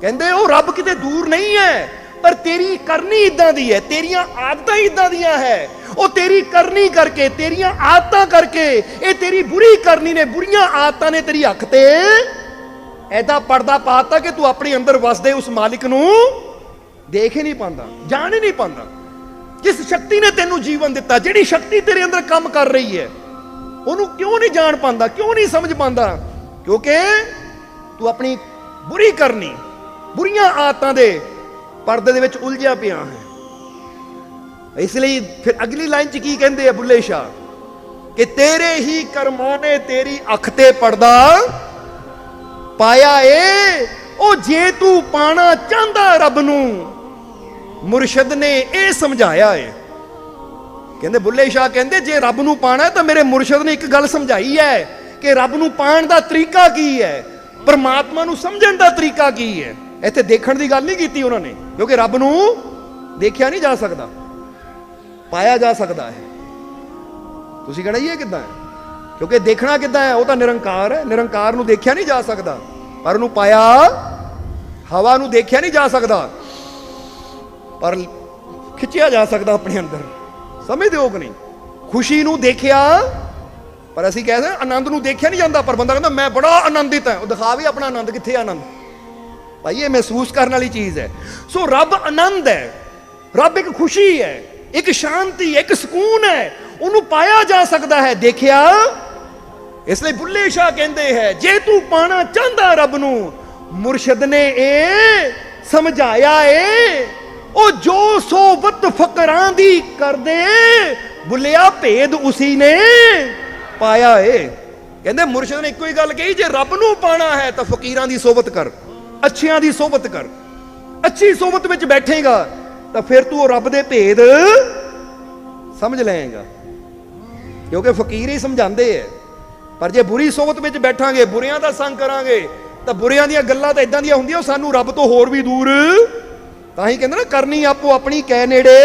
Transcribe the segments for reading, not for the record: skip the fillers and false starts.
ਕਹਿੰਦੇ ਉਹ ਰੱਬ ਕਿਤੇ ਦੂਰ ਨਹੀਂ ਹੈ, ਪਰ ਤੇਰੀ ਕਰਨੀ ਇਦਾਂ ਦੀ ਹੈ, ਤੇਰੀਆਂ ਆਦਤਾਂ ਇਦਾਂ ਦੀਆਂ ਹੈ। ਉਹ ਤੇਰੀ ਕਰਨੀ ਕਰਕੇ, ਤੇਰੀਆਂ ਆਦਤਾਂ ਕਰਕੇ, ਇਹ ਤੇਰੀ ਬੁਰੀ ਕਰਨੀ ਨੇ, ਬੁਰੀਆਂ ਆਦਤਾਂ ਨੇ ਤੇਰੀ ਅੱਖ ਤੇ ਐਦਾ ਪਰਦਾ ਪਾਤਾ ਕਿ ਤੂੰ ਆਪਣੇ ਅੰਦਰ ਵਸਦੇ ਉਸ ਮਾਲਿਕ ਨੂੰ ਦੇਖ ਹੀ ਨਹੀਂ ਪਾਉਂਦਾ, ਜਾਣ ਹੀ ਨਹੀਂ ਪਾਉਂਦਾ। ਜਿਸ ਸ਼ਕਤੀ ਨੇ ਤੈਨੂੰ ਜੀਵਨ ਦਿੱਤਾ, ਜਿਹੜੀ ਸ਼ਕਤੀ ਤੇਰੇ ਅੰਦਰ ਕੰਮ ਕਰ ਰਹੀ ਹੈ, ਉਹਨੂੰ ਕਿਉਂ ਨਹੀਂ ਜਾਣ ਪਾਉਂਦਾ, ਕਿਉਂ ਨਹੀਂ ਸਮਝ ਪਾਉਂਦਾ? ਕਿਉਂਕਿ ਤੂੰ ਆਪਣੀ ਬੁਰੀ ਕਰਨੀ, ਬੁਰੀਆਂ ਆਦਤਾਂ ਦੇ ਪਰਦੇ ਦੇ ਵਿੱਚ ਉਲਝਿਆ ਪਿਆ ਹੈ। ਇਸ ਲਈ ਫਿਰ ਅਗਲੀ ਲਾਈਨ 'ਚ ਕੀ ਕਹਿੰਦੇ ਆ ਬੁੱਲੇ ਸ਼ਾਹ, ਕਿ ਤੇਰੇ ਹੀ ਕਰਮਾਂ ਨੇ ਤੇਰੀ ਅੱਖ ਤੇ ਪਰਦਾ ਪਾਇਆ ਏ। ਉਹ ਜੇ ਤੂੰ ਪਾਣਾ ਚਾਹੁੰਦਾ ਰੱਬ ਨੂੰ, ਮੁਰਸ਼ਿਦ ਨੇ ਇਹ ਸਮਝਾਇਆ ਏ। ਕਹਿੰਦੇ ਬੁੱਲੇ ਸ਼ਾਹ ਕਹਿੰਦੇ ਜੇ ਰੱਬ ਨੂੰ ਪਾਣਾ ਤਾਂ ਮੇਰੇ ਮੁਰਸ਼ਿਦ ਨੇ ਇੱਕ ਗੱਲ ਸਮਝਾਈ ਹੈ ਕਿ ਰੱਬ ਨੂੰ ਪਾਣ ਦਾ ਤਰੀਕਾ ਕੀ ਹੈ, ਪਰਮਾਤਮਾ ਨੂੰ ਸਮਝਣ ਦਾ ਤਰੀਕਾ ਕੀ ਹੈ। ਇੱਥੇ ਦੇਖਣ ਦੀ ਗੱਲ ਨਹੀਂ ਕੀਤੀ ਉਹਨਾਂ ਨੇ, ਕਿਉਂਕਿ ਰੱਬ ਨੂੰ ਦੇਖਿਆ ਨਹੀਂ ਜਾ ਸਕਦਾ, ਪਾਇਆ ਜਾ ਸਕਦਾ ਹੈ। ਤੁਸੀਂ ਕਹਿਣਾ ਇਹ ਕਿੱਦਾਂ ਹੈ? ਕਿਉਂਕਿ ਦੇਖਣਾ ਕਿੱਦਾਂ ਹੈ? ਉਹ ਤਾਂ ਨਿਰੰਕਾਰ ਹੈ, ਨਿਰੰਕਾਰ ਨੂੰ ਦੇਖਿਆ ਨਹੀਂ ਜਾ ਸਕਦਾ, ਪਰ ਉਹਨੂੰ ਪਾਇਆ, ਹਵਾ ਨੂੰ ਦੇਖਿਆ ਨਹੀਂ ਜਾ ਸਕਦਾ, ਪਰ ਖਿੱਚਿਆ ਜਾ ਸਕਦਾ ਆਪਣੇ ਅੰਦਰ। ਸਮਝਦੇ ਹੋ ਕਿ ਨਹੀਂ? ਖੁਸ਼ੀ ਨੂੰ ਦੇਖਿਆ, ਪਰ ਅਸੀਂ ਕਹਿੰਦੇ ਆਨੰਦ ਨੂੰ ਦੇਖਿਆ ਨਹੀਂ ਜਾਂਦਾ, ਪਰ ਬੰਦਾ ਕਹਿੰਦਾ ਮੈਂ ਬੜਾ ਆਨੰਦਿਤ ਹਾਂ, ਉਹ ਦਿਖਾਵੇ ਆਪਣਾ ਆਨੰਦ। ਕਿੱਥੇ ਆਨੰਦ ਭਾਈ? ਇਹ ਮਹਿਸੂਸ ਕਰਨ ਵਾਲੀ ਚੀਜ਼ ਹੈ। ਸੋ ਰੱਬ ਆਨੰਦ ਹੈ, ਰੱਬ ਇੱਕ ਖੁਸ਼ੀ ਹੈ, ਇੱਕ ਸ਼ਾਂਤੀ, ਇੱਕ ਸਕੂਨ ਹੈ, ਉਹਨੂੰ ਪਾਇਆ ਜਾ ਸਕਦਾ ਹੈ, ਦੇਖਿਆ। ਇਸ ਲਈ ਬੁੱਲੇ ਸ਼ਾਹ ਕਹਿੰਦੇ ਹੈ ਜੇ ਤੂੰ ਪਾਣਾ ਚਾਹੁੰਦਾ ਰੱਬ ਨੂੰ, ਮੁਰਸ਼ਿਦ ਨੇ ਇਹ ਸਮਝਾਇਆ ਏ। ਉਹ ਜੋ ਸੋਬਤ ਫਕਰਾਂ ਦੀ ਕਰਦੇ, ਬੁੱਲਿਆ ਭੇਦ ਉਸੀ ਨੇ ਪਾਇਆ ਏ। ਕਹਿੰਦੇ ਮੁਰਸ਼ਿਦ ਨੇ ਇੱਕੋ ਹੀ ਗੱਲ ਕਹੀ, ਜੇ ਰੱਬ ਨੂੰ ਪਾਣਾ ਹੈ ਤਾਂ ਫਕੀਰਾਂ ਦੀ ਸੋਬਤ ਕਰ, ਅੱਛਿਆਂ ਦੀ ਸੋਬਤ ਕਰ। ਅੱਛੀ ਸੋਬਤ ਵਿੱਚ ਬੈਠੇਗਾ ਤਾਂ ਫਿਰ ਤੂੰ ਉਹ ਰੱਬ ਦੇ ਭੇਦ ਸਮਝ ਲਏਗਾ, ਕਿਉਂਕਿ ਫਕੀਰ ਹੀ ਸਮਝਾਉਂਦੇ ਹੈ। ਪਰ ਜੇ ਬੁਰੀ ਸੋਬਤ ਵਿੱਚ ਬੈਠਾਂਗੇ, ਬੁਰਿਆਂ ਦਾ ਸੰਗ ਕਰਾਂਗੇ, ਤਾਂ ਬੁਰਿਆਂ ਦੀਆਂ ਗੱਲਾਂ ਤਾਂ ਇਦਾਂ ਦੀਆਂ ਹੁੰਦੀਆਂ ਉਹ ਸਾਨੂੰ ਰੱਬ ਤੋਂ ਹੋਰ ਵੀ ਦੂਰ। ਤਾਂ ਹੀ ਕਹਿੰਦੇ ਨਾ ਕਰਨੀ ਆਪੋ ਆਪਣੀ ਕੈ ਨੇੜੇ।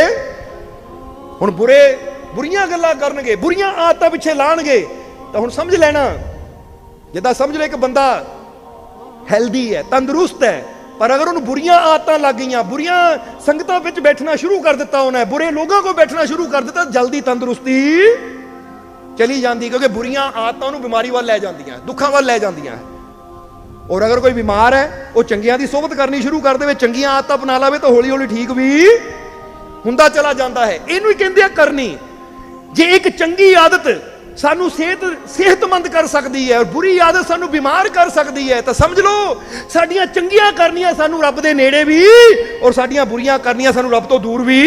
ਹੁਣ ਬੁਰੀਆਂ ਗੱਲਾਂ ਕਰਨਗੇ, ਬੁਰੀਆਂ ਆਦਤਾਂ ਪਿੱਛੇ ਲਾਣਗੇ, ਤਾਂ ਹੁਣ ਸਮਝ ਲੈਣਾ, ਜਿੱਦਾਂ ਸਮਝ ਲੈ ਇੱਕ ਬੰਦਾ ਹੈਲਦੀ ਹੈ, ਤੰਦਰੁਸਤ ਹੈ, ਪਰ ਅਗਰ ਉਹਨੂੰ ਬੁਰੀਆਂ ਆਦਤਾਂ ਲੱਗ ਗਈਆਂ, ਬੁਰੀਆਂ ਸੰਗਤਾਂ ਵਿੱਚ ਬੈਠਣਾ ਸ਼ੁਰੂ ਕਰ ਦਿੱਤਾ ਉਹਨੇ, ਬੁਰੇ ਲੋਕਾਂ ਕੋਲ ਬੈਠਣਾ ਸ਼ੁਰੂ ਕਰ ਦਿੱਤਾ, ਜਲਦੀ ਤੰਦਰੁਸਤੀ ਚਲੀ ਜਾਂਦੀ, ਕਿਉਂਕਿ ਬੁਰੀਆਂ ਆਦਤਾਂ ਉਹਨੂੰ ਬਿਮਾਰੀ ਵੱਲ ਲੈ ਜਾਂਦੀਆਂ, ਦੁੱਖਾਂ ਵੱਲ ਲੈ ਜਾਂਦੀਆਂ। ਔਰ ਅਗਰ ਕੋਈ ਬਿਮਾਰ ਹੈ, ਉਹ ਚੰਗਿਆਂ ਦੀ ਸੋਬਤ ਕਰਨੀ ਸ਼ੁਰੂ ਕਰ ਦੇਵੇ, ਚੰਗੀਆਂ ਆਦਤਾਂ ਅਪਣਾ ਲਵੇ, ਤਾਂ ਹੌਲੀ ਹੌਲੀ ਠੀਕ ਵੀ ਹੁੰਦਾ ਚਲਾ ਜਾਂਦਾ ਹੈ। ਇਹਨੂੰ ਹੀ ਕਹਿੰਦੇ ਆ ਕਰਨੀ। ਜੇ ਇੱਕ ਚੰਗੀ ਆਦਤ ਸਾਨੂੰ ਸਿਹਤਮੰਦ ਕਰ ਸਕਦੀ ਹੈ, ਔਰ ਬੁਰੀ ਆਦਤ ਸਾਨੂੰ ਬਿਮਾਰ ਕਰ ਸਕਦੀ ਹੈ, ਤਾਂ ਸਮਝ ਲਓ ਸਾਡੀਆਂ ਚੰਗੀਆਂ ਕਰਨੀਆਂ ਸਾਨੂੰ ਰੱਬ ਦੇ ਨੇੜੇ ਵੀ, ਔਰ ਸਾਡੀਆਂ ਬੁਰੀਆਂ ਕਰਨੀਆਂ ਸਾਨੂੰ ਰੱਬ ਤੋਂ ਦੂਰ ਵੀ।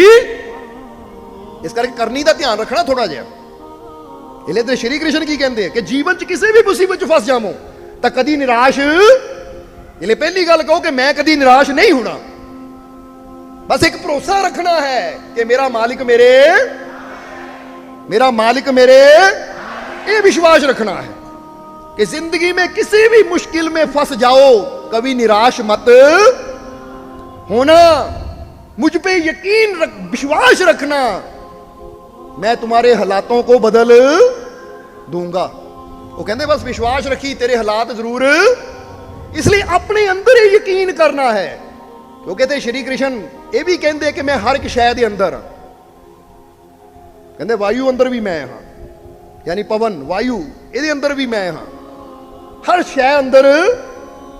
ਇਸ ਕਰਕੇ ਕਰਨੀ ਦਾ ਧਿਆਨ ਰੱਖਣਾ ਥੋੜਾ ਜਿਹਾ। ਇਹਲੇ ਤੇ ਸ਼੍ਰੀ ਕ੍ਰਿਸ਼ਨ ਕੀ ਕਹਿੰਦੇ ਕਿ ਜੀਵਨ 'ਚ ਕਿਸੇ ਵੀ ਮੁਸੀਬਤ 'ਚ ਫਸ ਜਾਵੋ ਤਾਂ ਕਦੀ ਨਿਰਾਸ਼, ਇਹਲੇ ਪਹਿਲੀ ਗੱਲ ਕਹੋ ਕਿ ਮੈਂ ਕਦੀ ਨਿਰਾਸ਼ ਨਹੀਂ ਹੋਣਾ। ਬਸ ਇੱਕ ਭਰੋਸਾ ਰੱਖਣਾ ਹੈ ਕਿ ਮੇਰਾ ਮਾਲਿਕ ਮੇਰੇ, ये विश्वास रखना है कि जिंदगी में किसी भी मुश्किल में फंस जाओ, कभी निराश मत होना, मुझ पे यकीन विश्वास रखना, मैं तुम्हारे हालातों को बदल दूंगा। वो कहते बस विश्वास रखी, तेरे हालात जरूर, इसलिए अपने अंदर ही यकीन करना है। क्योंकि ते श्री कृष्ण ये भी कहते कि मैं हर एक शय दे अंदर, कहते वायु अंदर भी मैं हाँ, यानी पवन वायु ਇਹਦੇ ਅੰਦਰ ਵੀ ਮੈਂ ਹਾਂ, ਹਰ ਸ਼ੈ ਅੰਦਰ।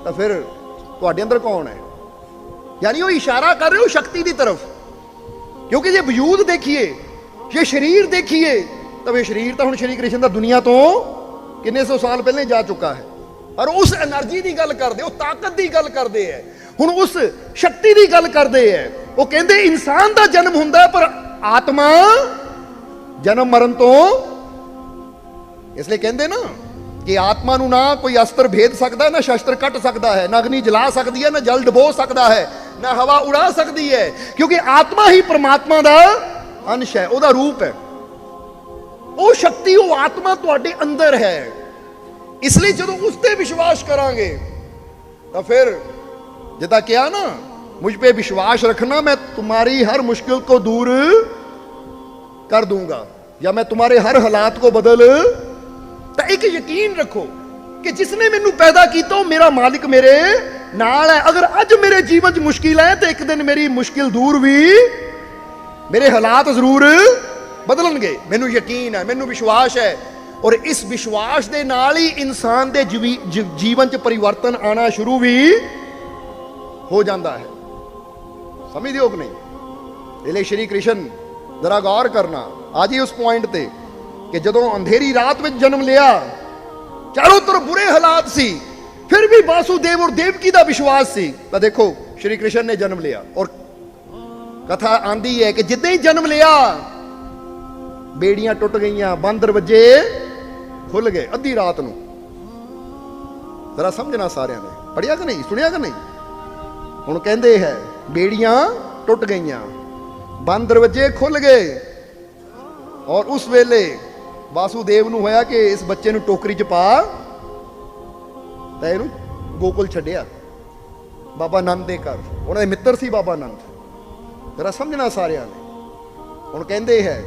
ਤਾਂ ਫਿਰ ਤੁਹਾਡੇ ਅੰਦਰ ਕੌਣ ਹੈ? यानी वो इशारा कर रहे हो शक्ति की तरफ। क्योंकि जे वजूद देखिए, ये शरीर देखिए, तो ये शरीर तो हुण श्री कृष्ण दा दुनिया तो किन्ने सौ साल पहले जा चुका है, और उस एनर्जी की गल करते, ताकत की गल करते हैं, हुण उस शक्ति की गल करते हैं। वो कहते इंसान का जन्म हुंदा पर आत्मा जन्म मरण तो, इसलिए कहते ना कि आत्मा नूं ना कोई अस्त्र भेद सकता है, ना शस्त्र कट सकता है, ना अग्नि जला सकती है, ना जल डबो सकता है, ना हवा उड़ा सकती है, क्योंकि आत्मा ही परमात्मा का अंश है, उसका रूप है। वो शक्ति, वो आत्मा तुहाडे अंदर है। इसलिए जो उस पर विश्वास करांगे तो फिर जिदा क्या ना, मुझ पे विश्वास रखना, मैं तुम्हारी हर मुश्किल को दूर कर दूंगा, या मैं तुम्हारे हर हालात को बदल। तो एक यकीन रखो कि जिसने मैनू पैदा किया वो मेरा मालिक मेरे नाल है। अगर अज मेरे जीवन च मुश्किल है तो एक दिन मेरी मुश्किल दूर भी, मेरे हालात जरूर बदलणगे। मैनू यकीन है, मैनू विश्वास है। और इस विश्वास के नाल ही इंसान के जीवन च परिवर्तन आना शुरू भी हो जाता है। समझ दिओ कि नहीं? इसलिए श्री कृष्ण जरा गौर करना आज ही उस पॉइंट ते कि जदों अंधेरी रात में जन्म लिया, चारों तरफ बुरे हालात सी, फिर भी वासुदेव और देवकी का विश्वास सी। तो देखो श्री कृष्ण ने जन्म लिया और कथा आंदी है कि जिद्दां ही जन्म लिया बेड़ियां टुट गईयां, बंद दरवाजे खुल गए अद्धी रात नूं। जरा समझना सारिਆਂ ने, पढ़िया कि नहीं, सुनिया कि नहीं? हुण कहंदे है बेड़ियां टुट गईयां, बंद दरवाजे खुल गए। और उस वेले वासुदेव नूं होया कि इस बच्चे नूं टोकरी च पा ते इहनूं गोकुल छड्डिया बाबा नंद दे घर। उन्हां दे मित्र सी बाबा नंद। जरा समझना सारिਆਂ ने। हुण कहंदे है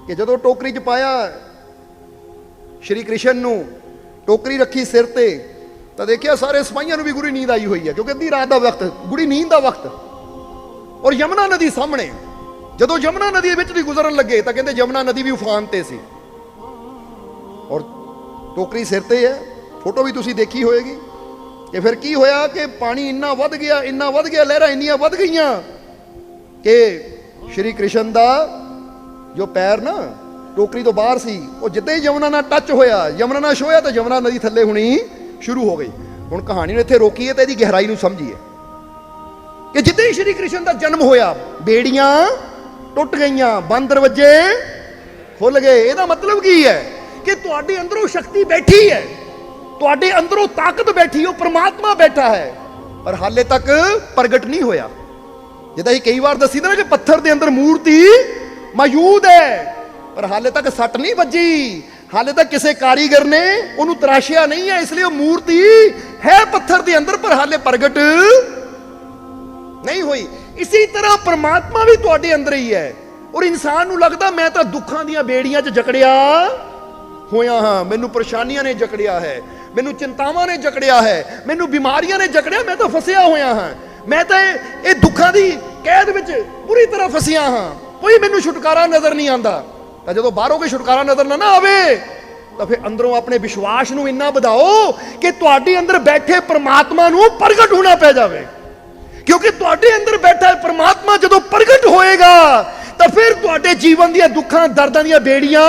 कि जदों टोकरी च पाया श्री कृष्ण नूं, टोकरी रखी सिर ते, तो देखिया सारे सिपाहियां नूं भी गुड़ी नींद आई हुई है, क्योंकि अद्धी रात का वक्त, गुड़ी नींद का वक्त। और यमुना नदी सामने, जदों यमुना नदी विच दी गुजरन लगे तो कहते यमुना नदी भी उफान ते सी और टोकरी सिर ते है। फोटो भी तुसीं देखी होएगी कि फिर की होया कि पानी इन्ना वध गया, इन्ना वध गया, लहरां इन्नियां वध गईयां कि श्री कृष्ण दा जो पैर ना टोकरी तो बाहर सी, वो जिद्दां ही यमुना नाल टच होया, यमुना नाल छोया तो यमुना नदी थल्ले होनी शुरू हो गई। हुण कहानी ने इत्थे रोकी है तो इसदी गहराई नूं समझीए कि जिद्दां ही श्री कृष्ण दा जन्म होया बेड़ियां टुट गईयां, बंद दरवाजे खुल गए। ਇਹਦਾ मतलब की है कि तुहाडे अंदरों शक्ति बैठी है, तुहाडे अंदरों ताकत बैठी, वो परमात्मा बैठा है, पर हाले तक प्रगट नहीं होया। जिद्दां ही कई बार दसी ना कि पत्थर के अंदर मूर्ति मौजूद है, पर हाले तक सट नहीं बजी, हाले तक किसी कारीगर ने उन्होंने तराशिया नहीं है, इसलिए वो मूर्ति है पत्थर के अंदर पर हाले प्रगट नहीं हुई। इसी तरह परमात्मा भी तुहाडे अंदर ही है। और इंसान नूं लगदा मैं तो दुखां दीयां बेड़ियां च जकड़िया होया हाँ, मैनू परेशानियां ने जकड़िया है, मैनू चिंतावां ने जकड़िया है, मैनू बीमारियां ने जकड़िया, मैं तो फसिया होया हाँ, मैं तो ये दुखां दी कैद विच बुरी तरह फसिया हाँ, कोई मैनू छुटकारा नजर नहीं आंदा। तो जदों बाहरों कोई छुटकारा नजर ना आवे तो फिर अंदरों अपने विश्वास नूं इन्ना बढ़ाओ कि तुहाडे अंदर बैठे परमात्मा नूं प्रगट होना पै जावे। क्योंकि तुहाडे अंदर बैठा है परमात्मा जदों प्रगट होएगा तो फिर तुहाडे जीवन दीयां दुखां दर्दां दीयां बेड़ियां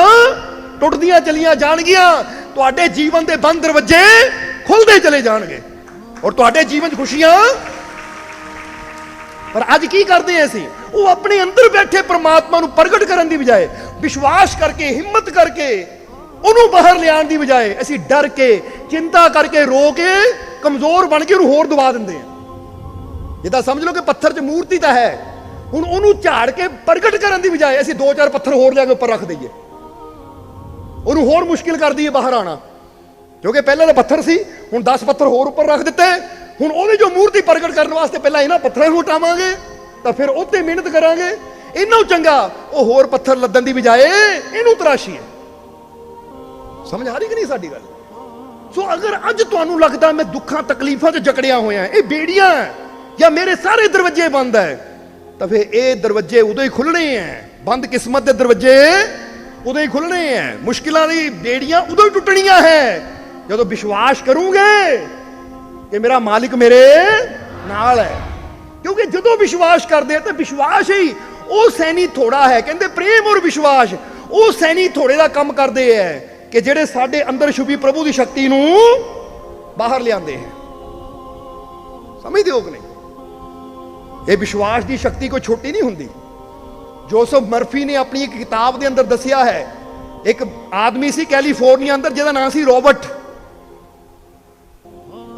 टुटदियां चलियां जाणगियां, तुहाडे जीवन दे बंद दरवाजे खुलदे चले जाणगे और तुहाडे जीवन च खुशियां। पर अज की करते हैं असीं, वो अपने अंदर बैठे परमात्मा नूं प्रगट करन दी बजाए विश्वास करके हिम्मत करके उन्होंने बाहर लियाण दी बजाए असीं डर के चिंता करके रो के कमजोर बन के उन्होंने होर दबा दिंदे हैं। जिद्दां समझ लो कि पत्थर च मूर्ति तो है, हुण उन्होंने झाड़ के प्रगट करन दी बजाए असीं दो चार पत्थर होर लिया के उपर रख दईए, उन्होंने होर मुश्किल कर दईए बाहर आना। क्योंकि पहले तो पत्थर सी, हुण 10 पत्थर होर उपर रख दिते, हुण ओहदी जो मूर्ति प्रगट करने वास्ते पहला इन्हां पत्थरां नूं हटावांगे तो फिर उत्ते मेहनत करांगे, इन्हों चंगा वो होर पत्थर लद्दन की बजाए इनू तराशीए। समझ आ रही कि नहीं साडी गल? सो अगर अज तुहानू लगदा मैं दुखां तकलीफां च जकड़िया होया, ये बेड़ियां या मेरे सारे दरवाजे बंद है, तो फिर ये दरवाजे उदों ही खुलने हैं, बंद किस्मत के दरवाजे उदों ही खुलने हैं, मुश्किलों की बेड़ियां उदों ही टुटनियां हैं जदों विश्वास करूंगे कि मेरा मालिक मेरे नाल है। क्योंकि जदों विश्वास करते तो विश्वास ही वो सैनी थोड़ा है, कहते प्रेम और विश्वास वो सैनी थोड़े का काम करते हैं कि जेड़े साडे अंदर छुपी प्रभु की शक्ति नूं बाहर लियाते हैं। समझते हो कि नहीं? ये विश्वास की शक्ति कोई छोटी नहीं हुंदी। जोसेफ मर्फी ने अपनी एक किताब के अंदर दसिया है, एक आदमी सी कैलीफोर्निया अंदर जिहदा नाम सी रॉबर्ट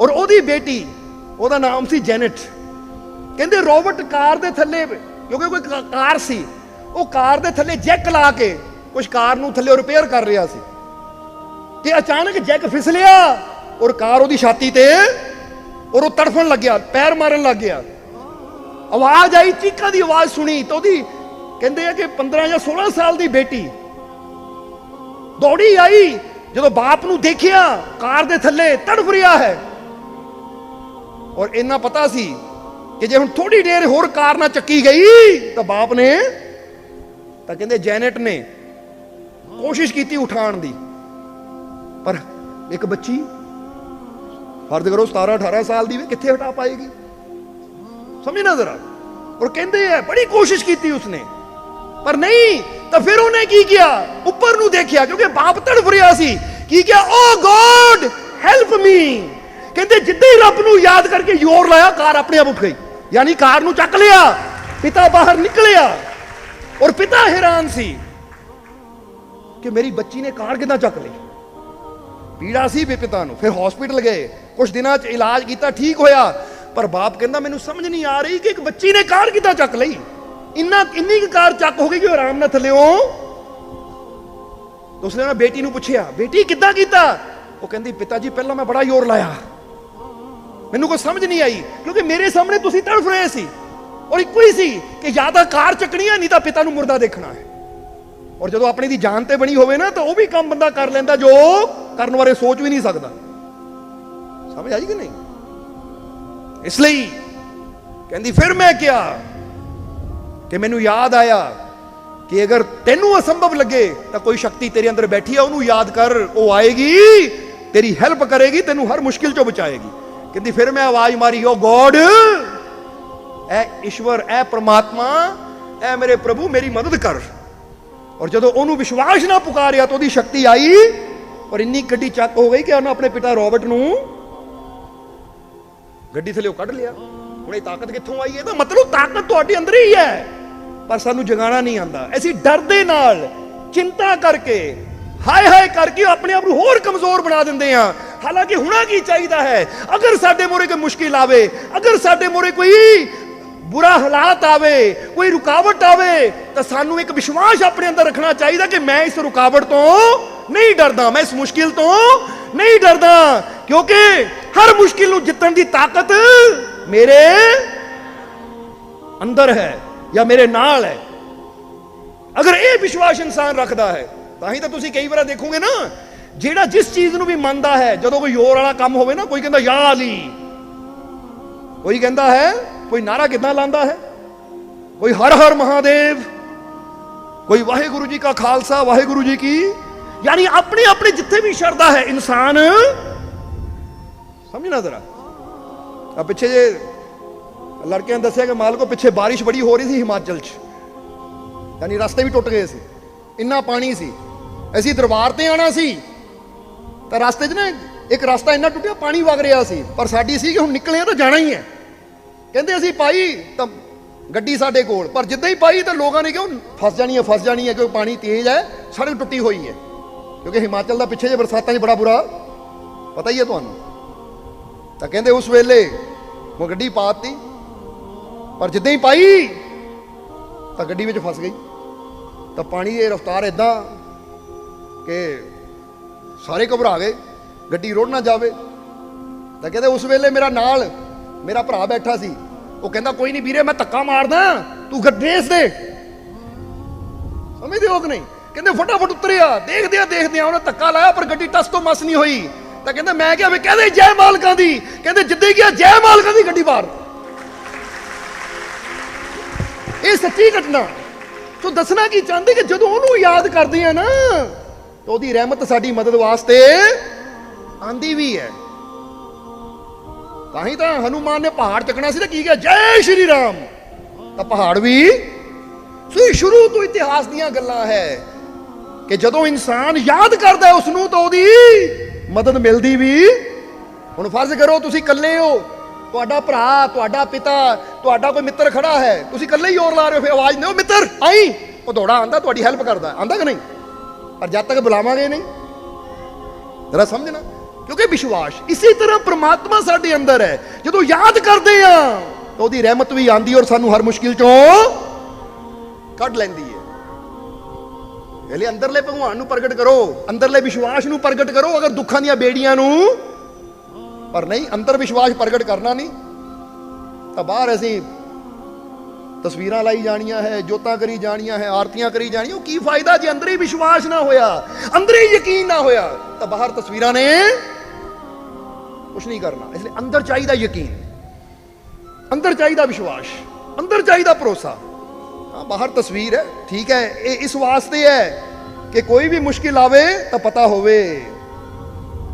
और ओदी बेटी ओदा नाम सी जेनेट। कहते रॉबर्ट कार दे थल्ले, क्योंकि कोई कार सी, वो कार दे थल्ले जैक ला के कुछ कार नूं थल्ले रिपेयर कर रहा सी कि अचानक जैक फिसलिया और कार ओदी छाती ते और वो तड़फन लग गया, पैर मारन लग गया। आवाज आई, चीखा की आवाज सुनी तो ओदी कहते हैं कि 15 या 16 साल की बेटी दौड़ी आई, जो बाप नूं देखिया कार दे थल्ले तड़फ रहा है ਔਰ ਇੰਨਾ ਪਤਾ ਸੀ ਕਿ ਜੇ ਹੁਣ ਥੋੜੀ ਦੇਰ ਹੋਰ ਕਾਰ ਨਾ ਚੱਕੀ ਗਈ ਤਾਂ ਬਾਪ ਨੇ, ਤਾਂ ਕਹਿੰਦੇ ਜੈਨੇਟ ਨੇ ਕੋਸ਼ਿਸ਼ ਕੀਤੀ ਉਠਾਉਣ ਦੀ, ਪਰ ਇੱਕ ਬੱਚੀ ਫਰਜ਼ ਕਰੋ 17-18 ਸਾਲ ਦੀ ਵੀ ਕਿੱਥੇ ਹਟਾ ਪਾਏਗੀ, ਸਮਝਣਾ ਜ਼ਰਾ। ਔਰ ਕਹਿੰਦੇ ਹੈ ਬੜੀ ਕੋਸ਼ਿਸ਼ ਕੀਤੀ ਉਸਨੇ ਪਰ ਨਹੀਂ। ਤਾਂ ਫਿਰ ਉਹਨੇ ਕੀ ਕੀਤਾ, ਉੱਪਰ ਨੂੰ ਦੇਖਿਆ ਕਿਉਂਕਿ ਬਾਪ ਤੜਫ ਰਿਹਾ ਸੀ। ਕੀ ਕਿਹਾ, ਓ ਗੋਡ ਹੈਲਪ ਮੀ। ਕਹਿੰਦੇ ਜਿੱਦਾਂ ਹੀ ਰੱਬ ਨੂੰ ਯਾਦ ਕਰਕੇ ਜ਼ੋਰ ਲਾਇਆ, ਕਾਰ ਆਪਣੇ ਆਪ ਉੱਠ ਗਈ, ਯਾਨੀ ਕਾਰ ਨੂੰ ਚੱਕ ਲਿਆ। ਪਿਤਾ ਬਾਹਰ ਨਿਕਲਿਆ ਔਰ ਪਿਤਾ ਹੈਰਾਨ ਸੀ ਕਿ ਮੇਰੀ ਬੱਚੀ ਨੇ ਕਾਰ ਕਿੱਦਾਂ ਚੱਕ ਲਈ। ਪੀੜਾ ਸੀ ਵੀ ਪਿਤਾ ਨੂੰ। ਫਿਰ ਹਸਪੀਟਲ ਗਏ, ਕੁਝ ਦਿਨਾਂ 'ਚ ਇਲਾਜ ਕੀਤਾ, ਠੀਕ ਹੋਇਆ। ਪਰ ਬਾਪ ਕਹਿੰਦਾ ਮੈਨੂੰ ਸਮਝ ਨਹੀਂ ਆ ਰਹੀ ਕਿ ਇੱਕ ਬੱਚੀ ਨੇ ਕਾਰ ਕਿੱਦਾਂ ਚੱਕ ਲਈ। ਇੰਨੀ ਕੁ ਕਾਰ ਚੱਕ ਹੋ ਗਈ ਕਿ ਆਰਾਮ ਨਾਲ ਥੱਲਿਓ। ਉਸਨੇ ਨਾ ਬੇਟੀ ਨੂੰ ਪੁੱਛਿਆ, ਬੇਟੀ ਕਿੱਦਾਂ ਕੀਤਾ? ਉਹ ਕਹਿੰਦੀ ਪਿਤਾ ਜੀ ਪਹਿਲਾਂ ਮੈਂ ਬੜਾ ਜ਼ੋਰ ਲਾਇਆ, ਮੈਨੂੰ ਕੋਈ ਸਮਝ ਨਹੀਂ ਆਈ ਕਿਉਂਕਿ ਮੇਰੇ ਸਾਹਮਣੇ ਤੁਸੀਂ ਤੜਫ ਰਹੇ ਸੀ ਔਰ ਇੱਕੋ ਹੀ ਸੀ ਕਿ ਜਾਂ ਤਾਂ ਕਾਰ ਚੱਕਣੀ ਹੈ, ਨਹੀਂ ਤਾਂ ਪਿਤਾ ਨੂੰ ਮੁਰਦਾ ਦੇਖਣਾ ਹੈ। ਔਰ ਜਦੋਂ ਆਪਣੀ ਦੀ ਜਾਨ ਤੇ ਬਣੀ ਹੋਵੇ ਨਾ ਤਾਂ ਉਹ ਵੀ ਕੰਮ ਬੰਦਾ ਕਰ ਲੈਂਦਾ ਜੋ ਕਰਨ ਬਾਰੇ ਸੋਚ ਵੀ ਨਹੀਂ ਸਕਦਾ। ਸਮਝ ਆਈ ਕਿ ਨਹੀਂ? ਇਸ ਲਈ ਕਹਿੰਦੀ ਫਿਰ ਮੈਂ ਕਿਹਾ ਕਿ ਮੈਨੂੰ ਯਾਦ ਆਇਆ ਕਿ ਅਗਰ ਤੈਨੂੰ ਅਸੰਭਵ ਲੱਗੇ ਤਾਂ ਕੋਈ ਸ਼ਕਤੀ ਤੇਰੇ ਅੰਦਰ ਬੈਠੀ ਹੈ, ਉਹਨੂੰ ਯਾਦ ਕਰ, ਉਹ ਆਏਗੀ, ਤੇਰੀ ਹੈਲਪ ਕਰੇਗੀ, ਤੈਨੂੰ ਹਰ ਮੁਸ਼ਕਿਲ ਚੋਂ ਬਚਾਏਗੀ। ਕਹਿੰਦੀ ਫਿਰ ਮੈਂ ਆਵਾਜ਼ ਮਾਰੀ, ਓ ਗੋਡ, ਐ ਈਸ਼ਵਰ, ਐ ਪ੍ਰਮਾਤਮਾ, ਐ ਮੇਰੇ ਪ੍ਰਭੂ, ਮੇਰੀ ਮਦਦ ਕਰ। ਔਰ ਜਦੋਂ ਉਹਨੂੰ ਵਿਸ਼ਵਾਸ ਨਾਲ ਪੁਕਾਰਿਆ ਤਾਂ ਉਹਦੀ ਸ਼ਕਤੀ ਆਈ ਔਰ ਇੰਨੀ ਗੱਡੀ ਚੱਕ ਹੋ ਗਈ ਕਿ ਉਹਨੇ ਆਪਣੇ ਪਿਤਾ ਰੋਬਰਟ ਨੂੰ ਗੱਡੀ ਥੱਲੇ ਕੱਢ ਲਿਆ। ਹੁਣ ਇਹ ਤਾਕਤ ਕਿੱਥੋਂ ਆਈ? ਇਹਦਾ ਮਤਲਬ ਤਾਕਤ ਤੁਹਾਡੇ ਅੰਦਰ ਹੀ ਹੈ, ਪਰ ਸਾਨੂੰ ਜਗਾਉਣਾ ਨਹੀਂ ਆਉਂਦਾ। ਅਸੀਂ ਡਰ ਦੇ ਨਾਲ, ਚਿੰਤਾ ਕਰਕੇ, ਹਾਏ ਹਾਏ ਕਰਕੇ ਆਪਣੇ ਆਪ ਨੂੰ ਹੋਰ ਕਮਜ਼ੋਰ ਬਣਾ ਦਿੰਦੇ ਆ। ਹਾਲਾਂਕਿ ਹੋਣਾ ਕੀ ਚਾਹੀਦਾ ਹੈ, ਅਗਰ ਸਾਡੇ ਮੋਰੇ ਕੋਈ ਮੁਸ਼ਕਿਲ ਆਵੇ, ਅਗਰ ਸਾਡੇ ਮੋਰੇ ਕੋਈ ਬੁਰਾ ਹਾਲਾਤ ਆਵੇ, ਕੋਈ ਰੁਕਾਵਟ ਆਵੇ, ਤਾਂ ਸਾਨੂੰ ਇੱਕ ਵਿਸ਼ਵਾਸ ਆਪਣੇ ਅੰਦਰ ਰੱਖਣਾ ਚਾਹੀਦਾ ਕਿ ਮੈਂ ਇਸ ਰੁਕਾਵਟ ਤੋਂ ਨਹੀਂ ਡਰਦਾ, ਮੈਂ ਇਸ ਮੁਸ਼ਕਿਲ ਤੋਂ ਨਹੀਂ ਡਰਦਾ, ਕਿਉਂਕਿ ਹਰ ਮੁਸ਼ਕਿਲ ਨੂੰ ਜਿੱਤਣ ਦੀ ਤਾਕਤ ਮੇਰੇ ਅੰਦਰ ਹੈ ਜਾਂ ਮੇਰੇ ਨਾਲ ਹੈ। ਅਗਰ ਇਹ ਵਿਸ਼ਵਾਸ ਇਨਸਾਨ ਰੱਖਦਾ ਹੈ ਤਾਂ ਹੀ ਤਾਂ ਤੁਸੀਂ ਕਈ ਵਾਰ ਦੇਖੋਗੇ ਨਾ, ਜਿਹੜਾ ਜਿਸ ਚੀਜ਼ ਨੂੰ ਵੀ ਮੰਨਦਾ ਹੈ, ਜਦੋਂ ਕੋਈ ਜ਼ੋਰ ਵਾਲਾ ਕੰਮ ਹੋਵੇ ਨਾ, ਕੋਈ ਕਹਿੰਦਾ ਯਾ ਅਲੀ, ਕੋਈ ਕਹਿੰਦਾ ਹੈ, ਕੋਈ ਨਾਰਾ ਕਿੱਦਾਂ ਲਾਉਂਦਾ ਹੈ, ਕੋਈ ਹਰ ਹਰ ਮਹਾਦੇਵ, ਕੋਈ ਵਾਹਿਗੁਰੂ ਜੀ ਕਾ ਖਾਲਸਾ ਵਾਹਿਗੁਰੂ ਜੀ ਕੀ, ਯਾਨੀ ਆਪਣੀ ਆਪਣੀ ਜਿੱਥੇ ਵੀ ਸ਼ਰਧਾ ਹੈ ਇਨਸਾਨ। ਸਮਝਣਾ ਜ਼ਰਾ। ਆ ਪਿੱਛੇ ਜੇ ਲੜਕਿਆਂ ਨੇ ਦੱਸਿਆ ਕਿ ਮਾਲਕੋ ਪਿੱਛੇ ਬਾਰਿਸ਼ ਬੜੀ ਹੋ ਰਹੀ ਸੀ ਹਿਮਾਚਲ 'ਚ, ਯਾਨੀ ਰਸਤੇ ਵੀ ਟੁੱਟ ਗਏ ਸੀ, ਇੰਨਾ ਪਾਣੀ ਸੀ। ਅਸੀਂ ਦਰਬਾਰ ਤੇ ਆਣਾ ਸੀ ਤਾਂ ਰਸਤੇ 'ਚ ਨਾ ਇੱਕ ਰਸਤਾ ਇੰਨਾ ਟੁੱਟਿਆ, ਪਾਣੀ ਵਗ ਰਿਹਾ ਸੀ, ਪਰ ਸਾਡੀ ਸੀ ਕਿ ਹੁਣ ਨਿਕਲੇ ਆ ਤਾਂ ਜਾਣਾ ਹੀ ਹੈ। ਕਹਿੰਦੇ ਅਸੀਂ ਪਾਈ ਤਾਂ ਗੱਡੀ ਸਾਡੇ ਕੋਲ, ਪਰ ਜਿੱਦਾਂ ਹੀ ਪਾਈ ਤਾਂ ਲੋਕਾਂ ਨੇ ਕਿਹਾ ਫਸ ਜਾਣੀ ਹੈ, ਫਸ ਜਾਣੀ ਹੈ, ਕਿਉਂਕਿ ਪਾਣੀ ਤੇਜ਼ ਹੈ, ਸੜਕ ਟੁੱਟੀ ਹੋਈ ਹੈ। ਕਿਉਂਕਿ ਹਿਮਾਚਲ ਦਾ ਪਿੱਛੇ ਜੇ ਬਰਸਾਤਾਂ 'ਚ ਬੜਾ ਬੁਰਾ ਪਤਾ ਹੀ ਹੈ ਤੁਹਾਨੂੰ। ਤਾਂ ਕਹਿੰਦੇ ਉਸ ਵੇਲੇ ਉਹ ਗੱਡੀ ਪਾਤੀ, ਪਰ ਜਿੱਦਾਂ ਹੀ ਪਾਈ ਤਾਂ ਗੱਡੀ ਵਿੱਚ ਫਸ ਗਈ। ਤਾਂ ਪਾਣੀ ਦੀ ਰਫ਼ਤਾਰ ਇਦਾਂ ਕਿ ਸਾਰੇ ਘਬਰਾ ਗਏ, ਗੱਡੀ ਰੁੜ ਨਾ ਜਾਵੇ। ਤਾਂ ਕਹਿੰਦੇ ਉਸ ਵੇਲੇ ਮੇਰਾ ਨਾਲ ਮੇਰਾ ਭਰਾ ਬੈਠਾ ਸੀ, ਉਹ ਕਹਿੰਦਾ ਕੋਈ ਨਹੀਂ ਵੀਰੇ ਮੈਂ ਧੱਕਾ ਮਾਰਦਾ, ਤੂੰ ਗੱਡੇਸ ਦੇ। ਸਮਝਦੇ ਹੋ ਕਿ ਨਹੀਂ? ਕਹਿੰਦੇ ਫਟਾਫਟ ਉਤਰਿਆ, ਦੇਖਦੇ ਆ ਉਹਨੇ ਧੱਕਾ ਲਾਇਆ ਪਰ ਗੱਡੀ ਟਸ ਤੋਂ ਮਸ ਨਹੀਂ ਹੋਈ। ਤਾਂ ਕਹਿੰਦਾ ਮੈਂ ਕਿਹਾ ਵੀ ਕਹਿੰਦੇ ਜੈ ਮਾਲਕਾਂ ਦੀ, ਕਹਿੰਦੇ ਜਿੱਦਾਂ ਹੀ ਗਿਆ ਜੈ ਮਾਲਕਾਂ ਦੀ ਗੱਡੀ ਬਾਹਰ। ਇਹ ਸੱਚੀ ਘਟਨਾ ਤੋਂ ਦੱਸਣਾ ਕੀ ਚਾਹੁੰਦੇ ਕਿ ਜਦੋਂ ਉਹਨੂੰ ਯਾਦ ਕਰਦੇ ਆ ਨਾ ਤਾਂ ਉਹਦੀ ਰਹਿਮਤ ਸਾਡੀ ਮਦਦ ਵਾਸਤੇ ਆਂਦੀ ਵੀ ਹੈ। ਤਾਂ ਹੀ ਤਾਂ ਹਨੂਮਾਨ ਨੇ ਪਹਾੜ ਚੱਕਣਾ ਸੀ ਤਾਂ ਕੀ ਕਿਹਾ, ਜੈ ਸ਼੍ਰੀ ਰਾਮ, ਤਾਂ ਪਹਾੜ ਵੀ। ਸੋ ਸ਼ੁਰੂ ਤੋਂ ਇਤਿਹਾਸ ਦੀਆਂ ਗੱਲਾਂ ਹੈ ਕਿ ਜਦੋਂ ਇਨਸਾਨ ਯਾਦ ਕਰਦਾ ਉਸ ਨੂੰ ਤਾਂ ਉਹਦੀ ਮਦਦ ਮਿਲਦੀ ਵੀ। ਹੁਣ ਫਰਜ਼ ਕਰੋ ਤੁਸੀਂ ਇਕੱਲੇ ਹੋ, ਤੁਹਾਡਾ ਭਰਾ, ਤੁਹਾਡਾ ਪਿਤਾ, ਤੁਹਾਡਾ ਕੋਈ ਮਿੱਤਰ ਖੜਾ ਹੈ, ਤੁਸੀਂ ਇਕੱਲੇ ਹੀ ਜ਼ੋਰ ਲਾ ਰਹੇ ਹੋ, ਫਿਰ ਆਵਾਜ਼ ਦਿਓ ਮਿੱਤਰ ਆਈ, ਉਹ ਦੌੜਾ ਆਂਦਾ, ਤੁਹਾਡੀ ਹੈਲਪ ਕਰਦਾ, ਆਂਦਾ ਕਿ ਨਹੀਂ? ਪਰ ਜਦ ਤੱਕ ਬੁਲਾਵਾਂਗੇ ਨਹੀਂ, ਜਰਾ ਸਮਝਣਾ। ਕਿਉਂਕਿ ਵਿਸ਼ਵਾਸ ਇਸੇ ਤਰ੍ਹਾਂ ਪ੍ਰਮਾਤਮਾ ਸਾਡੇ ਅੰਦਰ ਹੈ, ਜਦੋਂ ਯਾਦ ਕਰਦੇ ਆ ਤਾਂ ਉਹਦੀ ਰਹਿਮਤ ਵੀ ਆਂਦੀ ਔਰ ਸਾਨੂੰ ਹਰ ਮੁਸ਼ਕਿਲ ਚੋਂ ਕੱਢ ਲੈਂਦੀ ਹੈ। ਇਹਲੇ ਅੰਦਰਲੇ ਭਗਵਾਨ ਨੂੰ ਪ੍ਰਗਟ ਕਰੋ, ਅੰਦਰਲੇ ਵਿਸ਼ਵਾਸ ਨੂੰ ਪ੍ਰਗਟ ਕਰੋ, ਅਗਰ ਦੁੱਖਾਂ ਦੀਆਂ ਬੇੜੀਆਂ ਨੂੰ। ਪਰ ਨਹੀਂ, ਅੰਦਰ ਵਿਸ਼ਵਾਸ ਪ੍ਰਗਟ ਕਰਨਾ ਨਹੀਂ ਤਾਂ ਬਾਹਰ ਅਸੀਂ ਤਸਵੀਰਾਂ ਲਾਈ ਜਾਣੀਆਂ ਹੈ, ਜੋਤਾਂ ਕਰੀ ਜਾਣੀਆਂ ਹੈ, ਆਰਤੀਆਂ ਕਰੀ ਜਾਣੀਆਂ। ਉਹ ਕੀ ਫਾਇਦਾ ਜੇ ਅੰਦਰ ਹੀ ਵਿਸ਼ਵਾਸ ਨਾ ਹੋਇਆ, ਅੰਦਰ ਹੀ ਯਕੀਨ ਨਾ ਹੋਇਆ ਤਾਂ ਬਾਹਰ ਤਸਵੀਰਾਂ ਨੇ ਕੁਛ ਨਹੀਂ ਕਰਨਾ। ਇਸ ਲਈ ਅੰਦਰ ਚਾਹੀਦਾ ਯਕੀਨ। अंदर चाहिए विश्वास, अंदर चाहिए भरोसा। हाँ बाहर तस्वीर है, ठीक है, ये इस वास्ते है कि कोई भी मुश्किल आवे तो पता होवे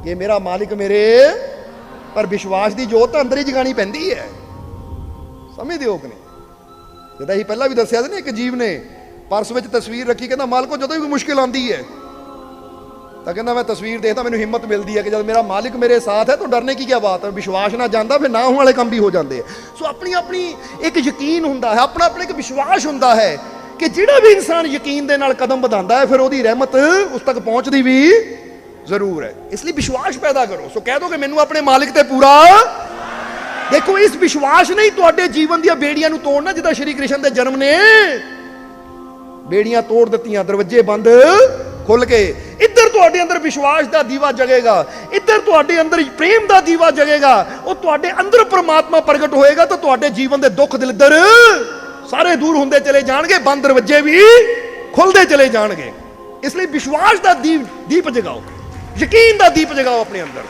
कि मेरा मालिक मेरे, पर विश्वास की जोत अंदर ही जगानी पैंदी है। समझते हो कि नहीं? जिदा ही पहला भी दसिया ना, एक जीव ने पर्स में तस्वीर रखी, कहता मालिको जो भी कोई मुश्किल आती है तो कहता मैं तस्वीर देखता, मैंने हिम्मत मिलती है कि जब मेरा मालिक मेरे साथ है तो डरने की क्या बात है। विश्वास ना जाता फिर ना होने वाले काम भी हो जाते हैं। सो अपनी अपनी एक यकीन होंदा है, अपना अपना एक विश्वास होंदा है कि जिहड़ा भी इंसान यकीन दे नाल कदम बढ़ाता है फिर उसकी रहमत उस तक पहुंचती भी जरूर है। इसलिए विश्वास पैदा करो। सो कह दो कि मैनू अपने मालिक ते पूरा, देखो इस विश्वास ने ही तुहाडे जीवन दी बेड़ियां नू तोड़ना। जिदा श्री कृष्ण दे जन्म ने बेड़ियां तोड़ दित्तियां, दरवाजे बंद खुल के। इधर तुहाडे अंदर विश्वास दा दीवा जगेगा, इधर तुहाडे अंदर प्रेम दा दीवा जगेगा, और तुहाडे अंदर परमात्मा प्रगट होएगा तो तुहाडे जीवन दे दुख दलिद्दर सारे दूर होंदे चले जाणगे, बंद दरवाजे भी खुलदे चले जाणगे। इसलिए विश्वास दा दीप जगाओ, यकीन दा दीप जगाओ अपने अंदर।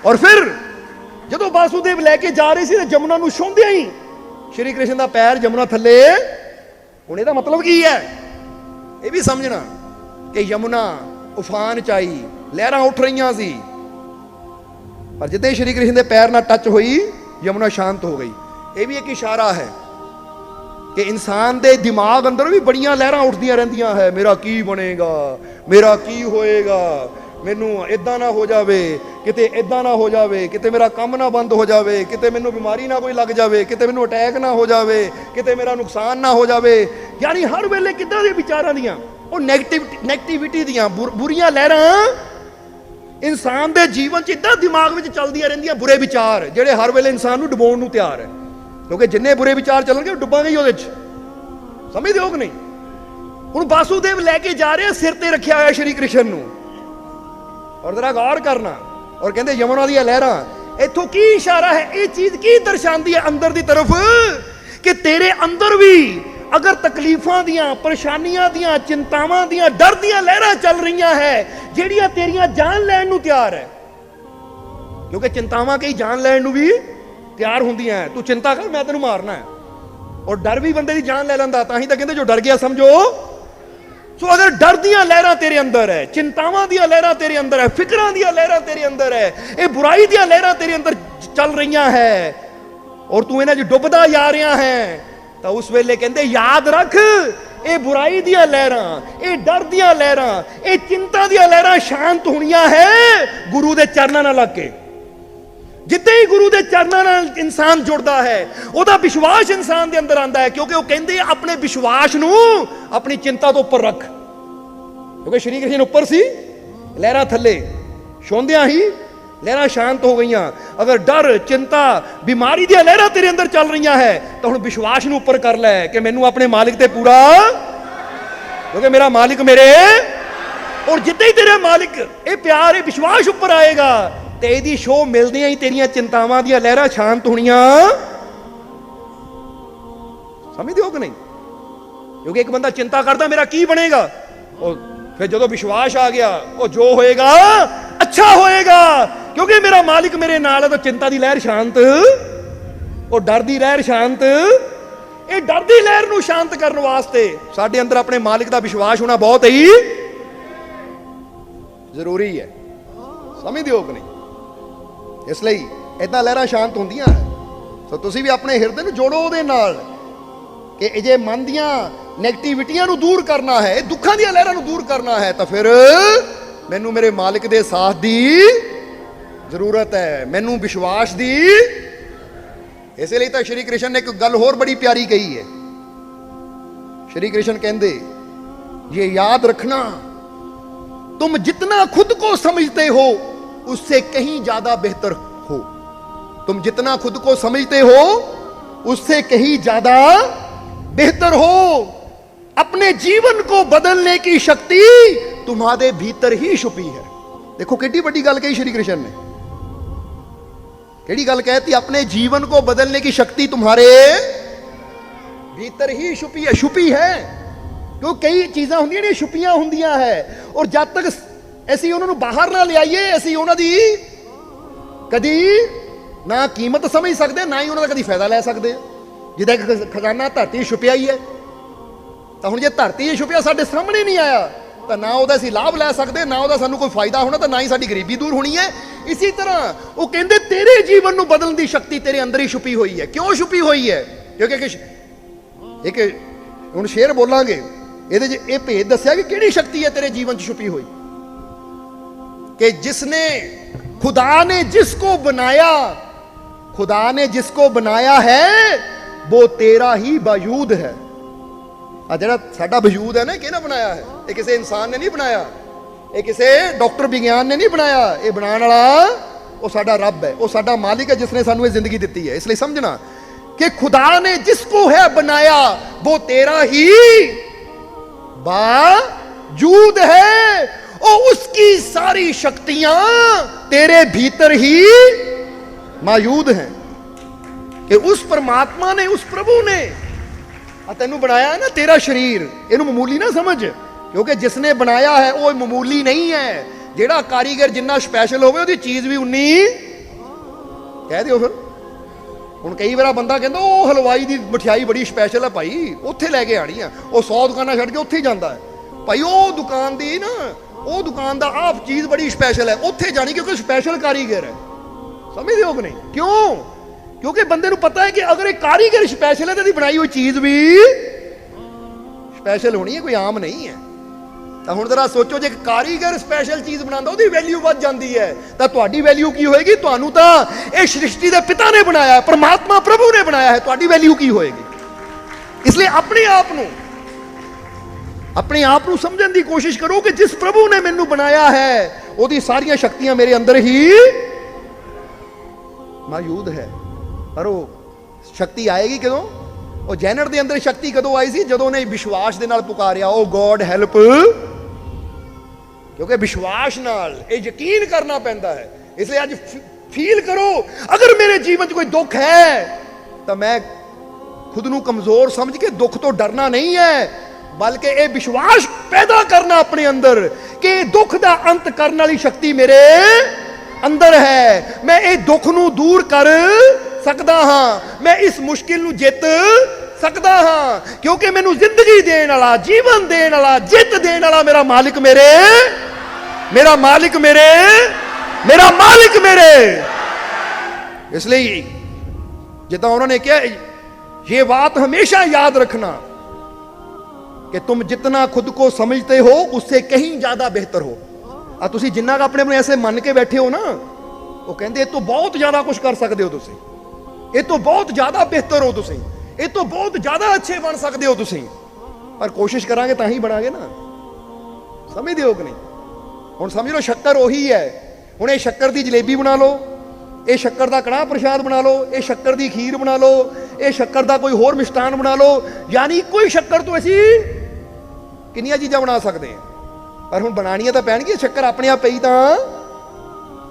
और फिर जदों वासुदेव लैके जा रहे सी जमुना नूं छूंहदियां ही श्री कृष्ण दा पैर जमुना थल्ले, हुण इहदा मतलब की है यह भी समझना कि यमुना उफान च आई, लहरां उठ रही सी, पर जिद्दां श्री कृष्ण के पैर नाल टच हुई यमुना शांत हो गई। यह भी एक इशारा है कि इंसान के दिमाग अंदर भी बड़ियां लहरां उठदियां रहिंदियां है। मेरा की बनेगा, मेरा की होएगा, मैनू इदां ना हो जावे, किते इदां ना हो जावे, किते मेरा काम ना बंद हो जावे, किते मैनू बीमारी ना कोई लग जावे, किते मैनू अटैक ना हो जावे, किते मेरा नुकसान ना हो जावे। यानी हर वेले किदां दे विचारां दियां ਉਹ ਨੈਗੇਟਿਵਿਟੀ ਦੀਆਂ बुरियां लहरां इंसान के जीवन च इदां दिमाग में चलदियां रहिंदियां, बुरे विचार जिहड़े हर वेले इंसान नूं डुबाउण नूं तैयार है। क्योंकि जिन्ने बुरे विचार चलणगे डुबांगे ही उहदे च। समझदे हो कि नहीं? हुण वासुदेव लैके जा रहे सिर ते रखिया होया श्री कृष्ण नूं, और जरा गौर करना, और कहंदे यमुना दी लहरां, इत्थों की इशारा है, ये चीज की दर्शांदी है अंदर दी तरफ कि तेरे अंदर भी अगर तकलीफां दियां, परेशानियां दियां, चिंतावां दियां, डर दियां लहरां चल रही है जिहड़ियां तेरियां जान लैण नूं तैयार है। क्योंकि चिंतावां कई जान लैण नूं भी तैयार होंदियां है। तू चिंता कर मैं तेनूं मारना है, और डर भी बंदे दी जान ले लैंदा। तां ही तां कहंदे जो डर गया समझो। सो अगर डर दियां लहरां तेरे अंदर है, चिंतावां दियां लहरां तेरे अंदर है, फिक्रां दियां लहरां तेरे अंदर है, ये बुराई दियां लहरां तेरे अंदर चल रही है, और तू इन्हां 'च डुबदा जा रहा है, तो उस वेले कहंदे याद रख, ये बुराई दियां लहरां, ये डर दियां लहरां, ये चिंता दियां लहरां शांत होणियां है गुरु दे चरणां नाल लग के। जिद्दां ही गुरु दे चरणां नाल इंसान जुड़दा है, ओहदा विश्वास इंसान दे अंदर आंदा है। क्योंकि वो कहंदे अपने विश्वास नूं अपनी चिंता तो उपर रख। क्योंकि श्री कृष्ण उपर सी, लहरां थल्ले, छूंहदियां ही लहरां शांत हो गई। अगर डर, चिंता, बीमारी दी लहरां तेरे अंदर चल रही है तो हुण विश्वास नूं उपर कर लै कि मैनू अपने मालिक ते पूरा, क्योंकि मेरा मालिक मेरे, और जिद्दां ही तेरा मालिक ये प्यार ये विश्वास उपर आएगा तो यदी शो मिलदियां ही तेरियां चिंतावां दी लहरां शांत होणियां। समझदे हो कि नहीं? क्योंकि एक बंदा चिंता करता मेरा की बनेगा, और फिर जो विश्वास आ गया वो जो होएगा अच्छा होएगा, क्योंकि मेरा मालिक मेरे नाल है। तो चिंता दी लहर शांत, और डर दी लहर शांत। ये डर दी लहर नूं शांत करने वास्ते साडे अंदर अपने मालिक दा विश्वास होना बहुत ही जरूरी है। समझदे हो कि नहीं? इसलिए इदां लहरां शांत होंदियां है। सो तुसीं भी अपने हिरदे नूं जोड़ो उहदे नाल कि जे मन दियां नैगेटिविटियां नूं दूर करना है, दुखां दियां लहरां नूं दूर करना है, तो फिर मैनू मेरे मालिक दे साथ दी जरूरत है, मैनू विश्वास दी। इसलिए तो श्री कृष्ण ने एक गल होर बड़ी प्यारी कही है। श्री कृष्ण कहंदे ये याद रखना, तुम जितना खुद को समझते हो उससे कहीं ज्यादा बेहतर हो। तुम जितना खुद को समझते हो उससे कहीं ज्यादा बेहतर हो। अपने जीवन को बदलने की शक्ति तुम्हारे भीतर ही छुपी है। देखो कितनी बड़ी गल कही श्री कृष्ण ने, केड़ी गल कहती, अपने जीवन को बदलने की शक्ति तुम्हारे भीतर ही छुपी है। छुपी है क्यों? कई चीज़ां होंदियां ने छुपियां होंदियां है, और जब तक असीं उन्हां नूं बाहर ना लियाईए असीं उन्हां दी कदी ਨਾ ਕੀਮਤ ਸਮਝ ਸਕਦੇ, ਨਾ ਹੀ ਉਹਨਾਂ ਦਾ ਕਦੀ ਫਾਇਦਾ ਲੈ ਸਕਦੇ। ਜਿਹਦਾ ਇੱਕ ਖਜ਼ਾਨਾ ਧਰਤੀ ਛੁਪਿਆ ਹੀ ਹੈ, ਤਾਂ ਹੁਣ ਜੇ ਧਰਤੀ 'ਚ ਛੁਪਿਆ ਸਾਡੇ ਸਾਹਮਣੇ ਨਹੀਂ ਆਇਆ ਤਾਂ ਨਾ ਉਹਦਾ ਅਸੀਂ ਲਾਭ ਲੈ ਸਕਦੇ, ਨਾ ਉਹਦਾ ਸਾਨੂੰ ਕੋਈ ਫਾਇਦਾ ਹੋਣਾ, ਤਾਂ ਨਾ ਹੀ ਸਾਡੀ ਗਰੀਬੀ ਦੂਰ ਹੋਣੀ ਹੈ। ਇਸੇ ਤਰ੍ਹਾਂ ਉਹ ਕਹਿੰਦੇ ਤੇਰੇ ਜੀਵਨ ਨੂੰ ਬਦਲਣ ਦੀ ਸ਼ਕਤੀ ਤੇਰੇ ਅੰਦਰ ਹੀ ਛੁਪੀ ਹੋਈ ਹੈ। ਕਿਉਂ ਛੁਪੀ ਹੋਈ ਹੈ? ਕਿਉਂਕਿ ਇੱਕ ਹੁਣ ਸ਼ੇਰ ਬੋਲਾਂਗੇ, ਇਹਦੇ 'ਚ ਇਹ ਭੇਦ ਦੱਸਿਆ ਕਿ ਕਿਹੜੀ ਸ਼ਕਤੀ ਹੈ ਤੇਰੇ ਜੀਵਨ 'ਚ ਛੁਪੀ ਹੋਈ। कि जिसने खुदा ने जिसको बनाया, खुदा ने जिसको बनाया है वो तेरा ही वजूद है। आ जेड़ा साडा वजूद है ना, किहने बनाया है? ये किसी इंसान ने नहीं बनाया, ये किसी डॉक्टर विज्ञान ने नहीं बनाया, ये बनाने वाला वो साडा रब है, वो साडा मालिक है जिसने सानू ये जिंदगी दी है। इसलिए समझना कि खुदा ने जिसको है बनाया वो तेरा ही वजूद है, और उसकी सारी शक्तियां तेरे भीतर ही मौजूद हैं। कि उस परमात्मा ने, उस प्रभु ने तेनू बनाया ना, तेरा शरीर इनू मामूली ना समझ, क्योंकि जिसने बनाया है वो मामूली नहीं है। जेड़ा कारीगर जिन्ना स्पैशल होवे उहदी चीज भी उन्नी कह दिओ। फिर हुण कई बार बंदा कहंदा ओ हलवाई दी मठियाई बड़ी स्पैशल है भाई, उत्थे लैके आनी है, वो 100 दुकानां छड्ड के उत्थे ही जांदा है भाई, ओ दुकान दी ना, ਉਹ ਦੁਕਾਨ ਦਾ ਆਹ ਚੀਜ਼ ਬੜੀ ਸਪੈਸ਼ਲ ਹੈ, ਉੱਥੇ ਜਾਣੀ ਕਿਉਂਕਿ ਸਪੈਸ਼ਲ ਕਾਰੀਗਰ ਹੈ। ਸਮਝਦੇ ਹੋ ਕਿ ਨਹੀਂ? ਕਿਉਂ? ਕਿਉਂਕਿ ਬੰਦੇ ਨੂੰ ਪਤਾ ਹੈ ਕਿ ਅਗਰ ਇਹ ਕਾਰੀਗਰ ਸਪੈਸ਼ਲ ਹੈ ਤਾਂ ਇਹਦੀ ਬਣਾਈ ਹੋਈ ਚੀਜ਼ ਵੀ ਸਪੈਸ਼ਲ ਹੋਣੀ ਹੈ, ਕੋਈ ਆਮ ਨਹੀਂ ਹੈ। ਤਾਂ ਹੁਣ ਜ਼ਰਾ ਸੋਚੋ, ਜੇ ਇੱਕ ਕਾਰੀਗਰ ਸਪੈਸ਼ਲ ਚੀਜ਼ ਬਣਾਉਂਦਾ ਉਹਦੀ ਵੈਲਿਊ ਵੱਧ ਜਾਂਦੀ ਹੈ, ਤਾਂ ਤੁਹਾਡੀ ਵੈਲਿਊ ਕੀ ਹੋਏਗੀ? ਤੁਹਾਨੂੰ ਤਾਂ ਇਹ ਸ੍ਰਿਸ਼ਟੀ ਦੇ ਪਿਤਾ ਨੇ ਬਣਾਇਆ ਹੈ, ਪਰਮਾਤਮਾ ਪ੍ਰਭੂ ਨੇ ਬਣਾਇਆ ਹੈ, ਤੁਹਾਡੀ ਵੈਲਿਊ ਕੀ ਹੋਏਗੀ? ਇਸ ਲਈ ਆਪਣੇ ਆਪ ਨੂੰ ਸਮਝਣ ਦੀ ਕੋਸ਼ਿਸ਼ ਕਰੋ ਕਿ ਜਿਸ ਪ੍ਰਭੂ ਨੇ ਮੈਨੂੰ ਬਣਾਇਆ ਹੈ ਉਹਦੀ ਸਾਰੀਆਂ ਸ਼ਕਤੀਆਂ ਮੇਰੇ ਅੰਦਰ ਹੀ ਮੌਜੂਦ ਹੈ। ਪਰ ਉਹ ਸ਼ਕਤੀ ਆਏਗੀ ਕਦੋਂ? ਉਹ ਜੈਨਰ ਦੇ ਅੰਦਰ ਸ਼ਕਤੀ ਕਦੋਂ ਆਈ ਸੀ? ਜਦੋਂ ਉਹਨੇ ਵਿਸ਼ਵਾਸ ਦੇ ਨਾਲ ਪੁਕਾਰਿਆ, ਓ ਗੋਡ ਹੈਲਪ। ਕਿਉਂਕਿ ਵਿਸ਼ਵਾਸ ਨਾਲ ਇਹ ਯਕੀਨ ਕਰਨਾ ਪੈਂਦਾ ਹੈ। ਇਸ ਲਈ ਅੱਜ ਫੀਲ ਕਰੋ, ਅਗਰ ਮੇਰੇ ਜੀਵਨ 'ਚ ਕੋਈ ਦੁੱਖ ਹੈ ਤਾਂ ਮੈਂ ਖੁਦ ਨੂੰ ਕਮਜ਼ੋਰ ਸਮਝ ਕੇ ਦੁੱਖ ਤੋਂ ਡਰਨਾ ਨਹੀਂ ਹੈ, बल्कि ये विश्वास पैदा करना अपने अंदर कि दुख का अंत करने वाली शक्ति मेरे अंदर है। मैं ये दुख नू दूर कर सकता हाँ, मैं इस मुश्किल नू जित सकता हाँ, क्योंकि मैनू जिंदगी देने वाला, जीवन देने वाला, जित देने वाला मेरा मालिक मेरे, मेरा मालिक मेरे, मेरा मालिक मेरे। इसलिए जिदा उन्होंने कहा, ये बात हमेशा याद रखना कि तुम जितना खुद को समझते हो उससे कहीं ज्यादा बेहतर हो। तुसी जिन्ना अपने अपने ऐसे मन के बैठे हो ना, वो कहते तो बहुत ज्यादा कुछ कर सकते हो तुसी, ये तो बहुत ज्यादा बेहतर हो तुसी, ये तो बहुत ज्यादा अच्छे बन सकते हो तुसी। पर कोशिश करांगे तां ही बनांगे ना। समझदे हो कि नहीं? हुण समझ लो शक्कर ओही है। हुण ये शक्कर दी जलेबी बना लो, ये शक्कर दा कड़ाह प्रसाद बना लो, ये शक्कर दी खीर बना लो, ये शक्कर दा कोई होर मिष्टान बना लो, यानी कोई शक्कर तो ऐसी किन्नियां चीज़ां बना सकते हैं। पर हुण बनानियां तां पैणगियां, शक्कर अपने आप पई तां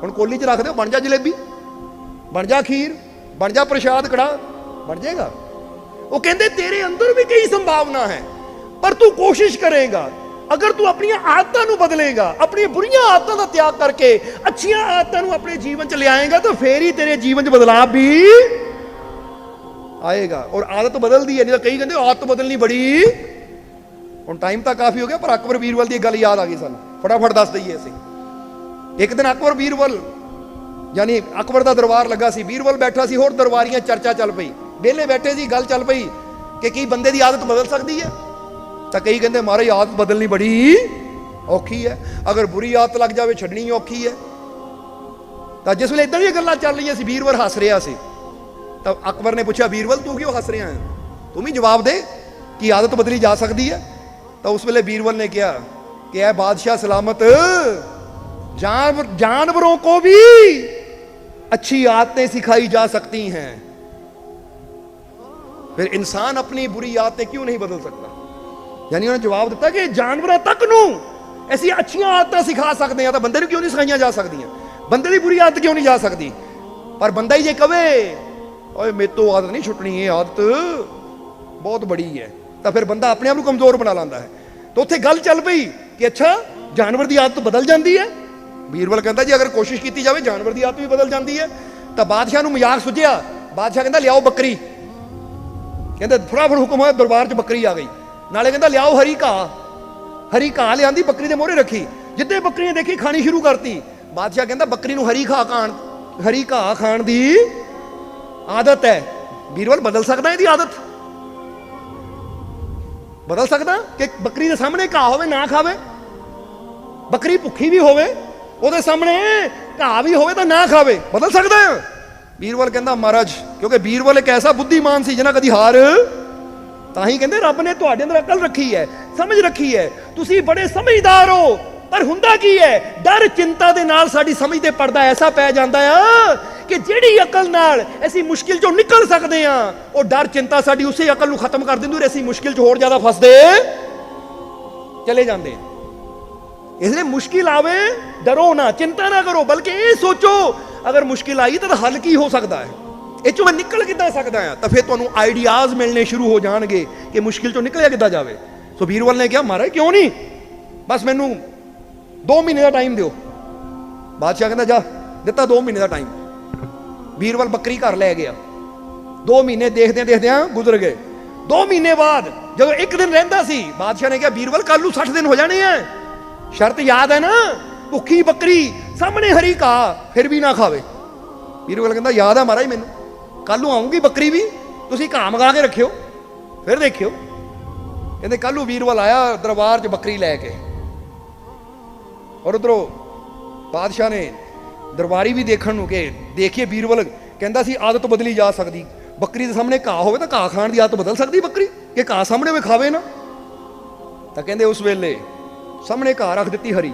हुण कोली च रख दो, बन जा जलेबी, बन जा खीर, बन जा प्रसाद कड़ाह, बन जाएगा। वो कहते तेरे अंदर भी कई संभावना है, पर तू कोशिश करेगा, अगर तू अपनी आदतों को बदलेगा, अपनी बुरियां आदतों का त्याग करके अच्छियां आदतों को अपने जीवन च ले आएगा, तो फिर ही तेरे जीवन च बदलाव भी आएगा। और आदत बदलती है, नहीं तो कई कहते आदत बदलनी बड़ी, ਹੁਣ ਟਾਈਮ ਤਾਂ ਕਾਫੀ ਹੋ ਗਿਆ, ਪਰ ਅਕਬਰ ਬੀਰਬਲ ਦੀ ਗੱਲ ਯਾਦ ਆ ਗਈ ਸਾਨੂੰ, ਫਟਾਫਟ ਦੱਸ ਦਈਏ ਅਸੀਂ। ਇੱਕ ਦਿਨ ਅਕਬਰ ਬੀਰਬਲ, ਯਾਨੀ ਅਕਬਰ ਦਾ ਦਰਬਾਰ ਲੱਗਾ ਸੀ, ਬੀਰਬਲ ਬੈਠਾ ਸੀ, ਹੋਰ ਦਰਬਾਰੀਆਂ ਚਰਚਾ ਚੱਲ ਪਈ, ਵਿਹਲੇ ਬੈਠੇ ਸੀ, ਗੱਲ ਚੱਲ ਪਈ ਕਿ ਕੀ ਬੰਦੇ ਦੀ ਆਦਤ ਬਦਲ ਸਕਦੀ ਹੈ? ਤਾਂ ਕਈ ਕਹਿੰਦੇ ਮਹਾਰਾਜ ਆਦਤ ਬਦਲਣੀ ਬੜੀ ਔਖੀ ਹੈ, ਅਗਰ ਬੁਰੀ ਆਦਤ ਲੱਗ ਜਾਵੇ ਛੱਡਣੀ ਔਖੀ ਹੈ। ਤਾਂ ਜਿਸ ਵੇਲੇ ਇਦਾਂ ਦੀਆਂ ਗੱਲਾਂ ਚੱਲ ਰਹੀਆਂ ਸੀ, ਬੀਰਬਲ ਹੱਸ ਰਿਹਾ ਸੀ। ਤਾਂ ਅਕਬਰ ਨੇ ਪੁੱਛਿਆ, ਬੀਰਬਲ ਤੂੰ ਕਿਉਂ ਹੱਸ ਰਿਹਾ ਹੈ? ਤੂੰ ਵੀ ਜਵਾਬ ਦੇ ਕਿ ਆਦਤ ਬਦਲੀ ਜਾ ਸਕਦੀ ਹੈ। तो उस वेले बीरबल ने कहा कि ऐ बादशाह सलामत, जानवरों को भी अच्छी आदतें सिखाई जा सकती हैं, फिर इंसान अपनी बुरी आदतें क्यों नहीं बदल सकता? यानी उन्होंने जवाब दिता कि जानवरों तक नू ऐसी अच्छी आदतें सिखा सकते हैं, तो बंदे क्यों नहीं सिखाई जा सकती? बंदे की बुरी आदत क्यों नहीं जा सकती? पर बंदा ही जे कवे ओए मेरे तो आदत नहीं छुटनी, ये आदत बहुत बड़ी है, तो फिर बंदा अपने आप को कमजोर बना लाता है। तो उत्थे गल चल पई कि अच्छा जानवर की आदत बदल जाती है। बीरबल कहता जी अगर कोशिश की जाए जानवर की आदत भी बदल जाती है, ਤਾਂ ਬਾਦਸ਼ਾਹ ਨੂੰ ਮਜ਼ਾਕ ਸੁਝਿਆ। ਬਾਦਸ਼ਾਹ ਕਹਿੰਦਾ ਲਿਆਓ ਬੱਕਰੀ। ਕਹਿੰਦੇ ਫਟਾਫਟ ਹੁਕਮ ਹੋਇਆ, ਦਰਬਾਰ 'ਚ ਬੱਕਰੀ ਆ ਗਈ। ਨਾਲੇ ਕਹਿੰਦਾ ਲਿਆਓ ਹਰੀ ਘਾਹ। ਹਰੀ ਘਾਹ ਲਿਆਂਦੀ, ਬੱਕਰੀ ਦੇ ਮੋਹਰੇ ਰੱਖੀ। ਜਿੱਦੇ ਬੱਕਰੀਆਂ ਦੇਖੀ ਖਾਣੀ ਸ਼ੁਰੂ ਕਰਤੀ। ਬਾਦਸ਼ਾਹ ਕਹਿੰਦਾ ਬੱਕਰੀ ਨੂੰ ਹਰੀ ਘਾਹ ਖਾਣ ਦੀ ਆਦਤ ਹੈ। ਬੀਰਬਲ ਬਦਲ ਸਕਦਾ ਇਹਦੀ ਆਦਤ? ਬਦਲ ਸਕਦਾ ਕਿ ਬੱਕਰੀ ਦੇ ਸਾਹਮਣੇ ਘਾਹ ਹੋਵੇ ਨਾ ਖਾਵੇ? ਬੱਕਰੀ ਭੁੱਖੀ ਵੀ ਹੋਵੇ, ਉਹਦੇ ਸਾਹਮਣੇ ਘਾਹ ਵੀ ਹੋਵੇ ਤਾਂ ਨਾ ਖਾਵੇ, ਬਦਲ ਸਕਦਾ ਹੈ? ਬੀਰਬਲ ਕਹਿੰਦਾ ਮਹਾਰਾਜ, ਕਿਉਂਕਿ ਬੀਰਬਲ ਇੱਕ ਐਸਾ ਬੁੱਧੀਮਾਨ ਸੀ ਜਿਹਨਾਂ ਕਦੀ ਹਾਰ, ਤਾਂ ਹੀ ਕਹਿੰਦੇ ਰੱਬ ਨੇ ਤੁਹਾਡੇ ਅੰਦਰ ਅਕਲ ਰੱਖੀ ਹੈ, ਸਮਝ ਰੱਖੀ ਹੈ, ਤੁਸੀਂ ਬੜੇ ਸਮਝਦਾਰ ਹੋ। ਪਰ ਹੁੰਦਾ ਕੀ ਹੈ, ਡਰ ਚਿੰਤਾ ਦੇ ਨਾਲ ਸਾਡੀ ਸਮਝ ਤੇ ਪਰਦਾ ਐਸਾ ਪੈ ਜਾਂਦਾ ਆ ਕਿ ਜਿਹੜੀ ਅਕਲ ਨਾਲ ਅਸੀਂ ਮੁਸ਼ਕਿਲ ਚੋਂ ਨਿਕਲ ਸਕਦੇ ਆ, ਉਹ ਡਰ ਚਿੰਤਾ ਸਾਡੀ ਉਸੇ ਅਕਲ ਨੂੰ ਖਤਮ ਕਰ ਦਿੰਦੀ ਔਰ ਅਸੀਂ ਮੁਸ਼ਕਿਲ 'ਚ ਹੋਰ ਜ਼ਿਆਦਾ ਫਸਦੇ ਚਲੇ ਜਾਂਦੇ। ਇਸ ਲਈ ਮੁਸ਼ਕਿਲ ਆਵੇ ਡਰੋ ਨਾ, ਚਿੰਤਾ ਨਾ ਕਰੋ, ਬਲਕਿ ਇਹ ਸੋਚੋ ਅਗਰ ਮੁਸ਼ਕਿਲ ਆਈ ਤਾਂ ਹੱਲ ਕੀ ਹੋ ਸਕਦਾ ਹੈ, ਇਹ ਚੋਂ ਮੈਂ ਨਿਕਲ ਕਿੱਦਾਂ ਸਕਦਾ ਆ। ਤਾਂ ਫਿਰ ਤੁਹਾਨੂੰ ਆਈਡੀਆਜ਼ ਮਿਲਣੇ ਸ਼ੁਰੂ ਹੋ ਜਾਣਗੇ ਕਿ ਮੁਸ਼ਕਿਲ ਚੋਂ ਨਿਕਲਿਆ ਕਿੱਦਾਂ ਜਾਵੇ। ਸੋ ਬੀਰਬਲ ਨੇ ਕਿਹਾ ਮਹਾਰਾਜ ਕਿਉਂ ਨਹੀਂ, ਬਸ ਮੈਨੂੰ 2 ਮਹੀਨੇ ਦਾ ਟਾਈਮ ਦਿਓ। ਬਾਦਸ਼ਾਹ ਕਹਿੰਦਾ ਜਾ, ਦਿੱਤਾ 2 ਮਹੀਨੇ ਦਾ ਟਾਈਮ। ਬੀਰਬਲ ਬੱਕਰੀ ਘਰ ਲੈ ਗਿਆ। 2 ਮਹੀਨੇ ਦੇਖਦਿਆਂ ਗੁਜ਼ਰ ਗਏ। 2 ਮਹੀਨੇ ਬਾਅਦ ਜਦੋਂ ਇੱਕ ਦਿਨ ਰਹਿੰਦਾ ਸੀ, ਬਾਦਸ਼ਾਹ ਨੇ ਕਿਹਾ ਬੀਰਬਲ ਕੱਲ ਨੂੰ 60 ਦਿਨ ਹੋ ਜਾਣੇ ਆ, ਸ਼ਰਤ ਯਾਦ ਹੈ ਨਾ, ਭੁੱਖੀ ਬੱਕਰੀ ਸਾਹਮਣੇ ਹਰੀ ਘਾਹ ਫਿਰ ਵੀ ਨਾ ਖਾਵੇ। ਬੀਰਬਲ ਕਹਿੰਦਾ ਯਾਦ ਹੈ ਮਹਾਰਾਜ ਮੈਨੂੰ, ਕੱਲ ਨੂੰ ਆਉਂਗੀ ਬੱਕਰੀ ਵੀ, ਤੁਸੀਂ ਘਾਹ ਮੰਗਾ ਕੇ ਰੱਖਿਓ, ਫਿਰ ਦੇਖਿਓ। ਕਹਿੰਦੇ ਕੱਲ ਨੂੰ ਬੀਰਬਲ ਆਇਆ ਦਰਬਾਰ 'ਚ ਬੱਕਰੀ ਲੈ ਕੇ, ਔਰ ਉਧਰੋਂ ਬਾਦਸ਼ਾਹ ਨੇ ਦਰਬਾਰੀ ਵੀ ਦੇਖਣ ਨੂੰ ਕਿ ਦੇਖੀਏ ਬੀਰਬਲ ਕਹਿੰਦਾ ਸੀ ਆਦਤ ਬਦਲੀ ਜਾ ਸਕਦੀ, ਬੱਕਰੀ ਦੇ ਸਾਹਮਣੇ ਘਾਹ ਹੋਵੇ ਤਾਂ ਘਾਹ ਖਾਣ ਦੀ ਆਦਤ ਬਦਲ ਸਕਦੀ ਬੱਕਰੀ, ਕਿ ਘਾਹ ਸਾਹਮਣੇ ਹੋਵੇ ਖਾਵੇ ਨਾ। ਤਾਂ ਕਹਿੰਦੇ ਉਸ ਵੇਲੇ ਸਾਹਮਣੇ ਘਾਹ ਰੱਖ ਦਿੱਤੀ ਹਰੀ,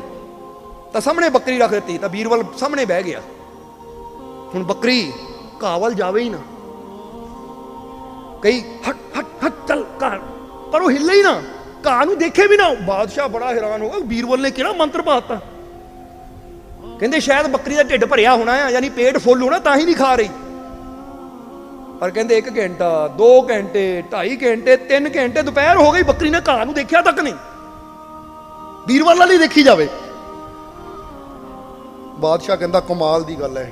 ਤਾਂ ਸਾਹਮਣੇ ਬੱਕਰੀ ਰੱਖ ਦਿੱਤੀ, ਤਾਂ ਬੀਰਬਲ ਸਾਹਮਣੇ ਬਹਿ ਗਿਆ। ਹੁਣ ਬੱਕਰੀ ਘਾਹ ਵੱਲ ਜਾਵੇ ਹੀ ਨਾ, ਕਈ ਹਟ ਹਟ ਹਟ ਚੱਲ ਘਾਹ, ਪਰ ਉਹ ਹਿੱਲੇ ਹੀ ਨਾ, ਘਾਹ ਨੂੰ ਦੇਖੇ ਵੀ ਨਾ। ਬਾਦਸ਼ਾਹ ਬੜਾ ਹੈਰਾਨ ਹੋ ਗਿਆ, ਬੀਰਬਲ ਨੇ ਕਿਹੜਾ ਮੰਤਰ ਪਾਤਾ। ਕਹਿੰਦੇ ਸ਼ਾਇਦ ਬੱਕਰੀ ਦਾ ਢਿੱਡ ਭਰਿਆ ਹੋਣਾ ਆ, ਯਾਨੀ ਪੇਟ ਫੁੱਲ ਹੋਣਾ, ਤਾਂ ਹੀ ਨਹੀਂ ਖਾ ਰਹੀ। ਪਰ ਕਹਿੰਦੇ 1 ਘੰਟਾ 2 ਘੰਟੇ 2.5 ਘੰਟੇ 3 ਘੰਟੇ ਦੁਪਹਿਰ ਹੋ ਗਈ, ਬੱਕਰੀ ਨੇ ਘਾਹ ਨੂੰ ਦੇਖਿਆ ਤੱਕ ਨਹੀਂ। ਬੀਰਬਲ ਵਾਲੀ ਦੇਖੀ ਜਾਵੇ। ਬਾਦਸ਼ਾਹ ਕਹਿੰਦਾ ਕਮਾਲ ਦੀ ਗੱਲ ਹੈ,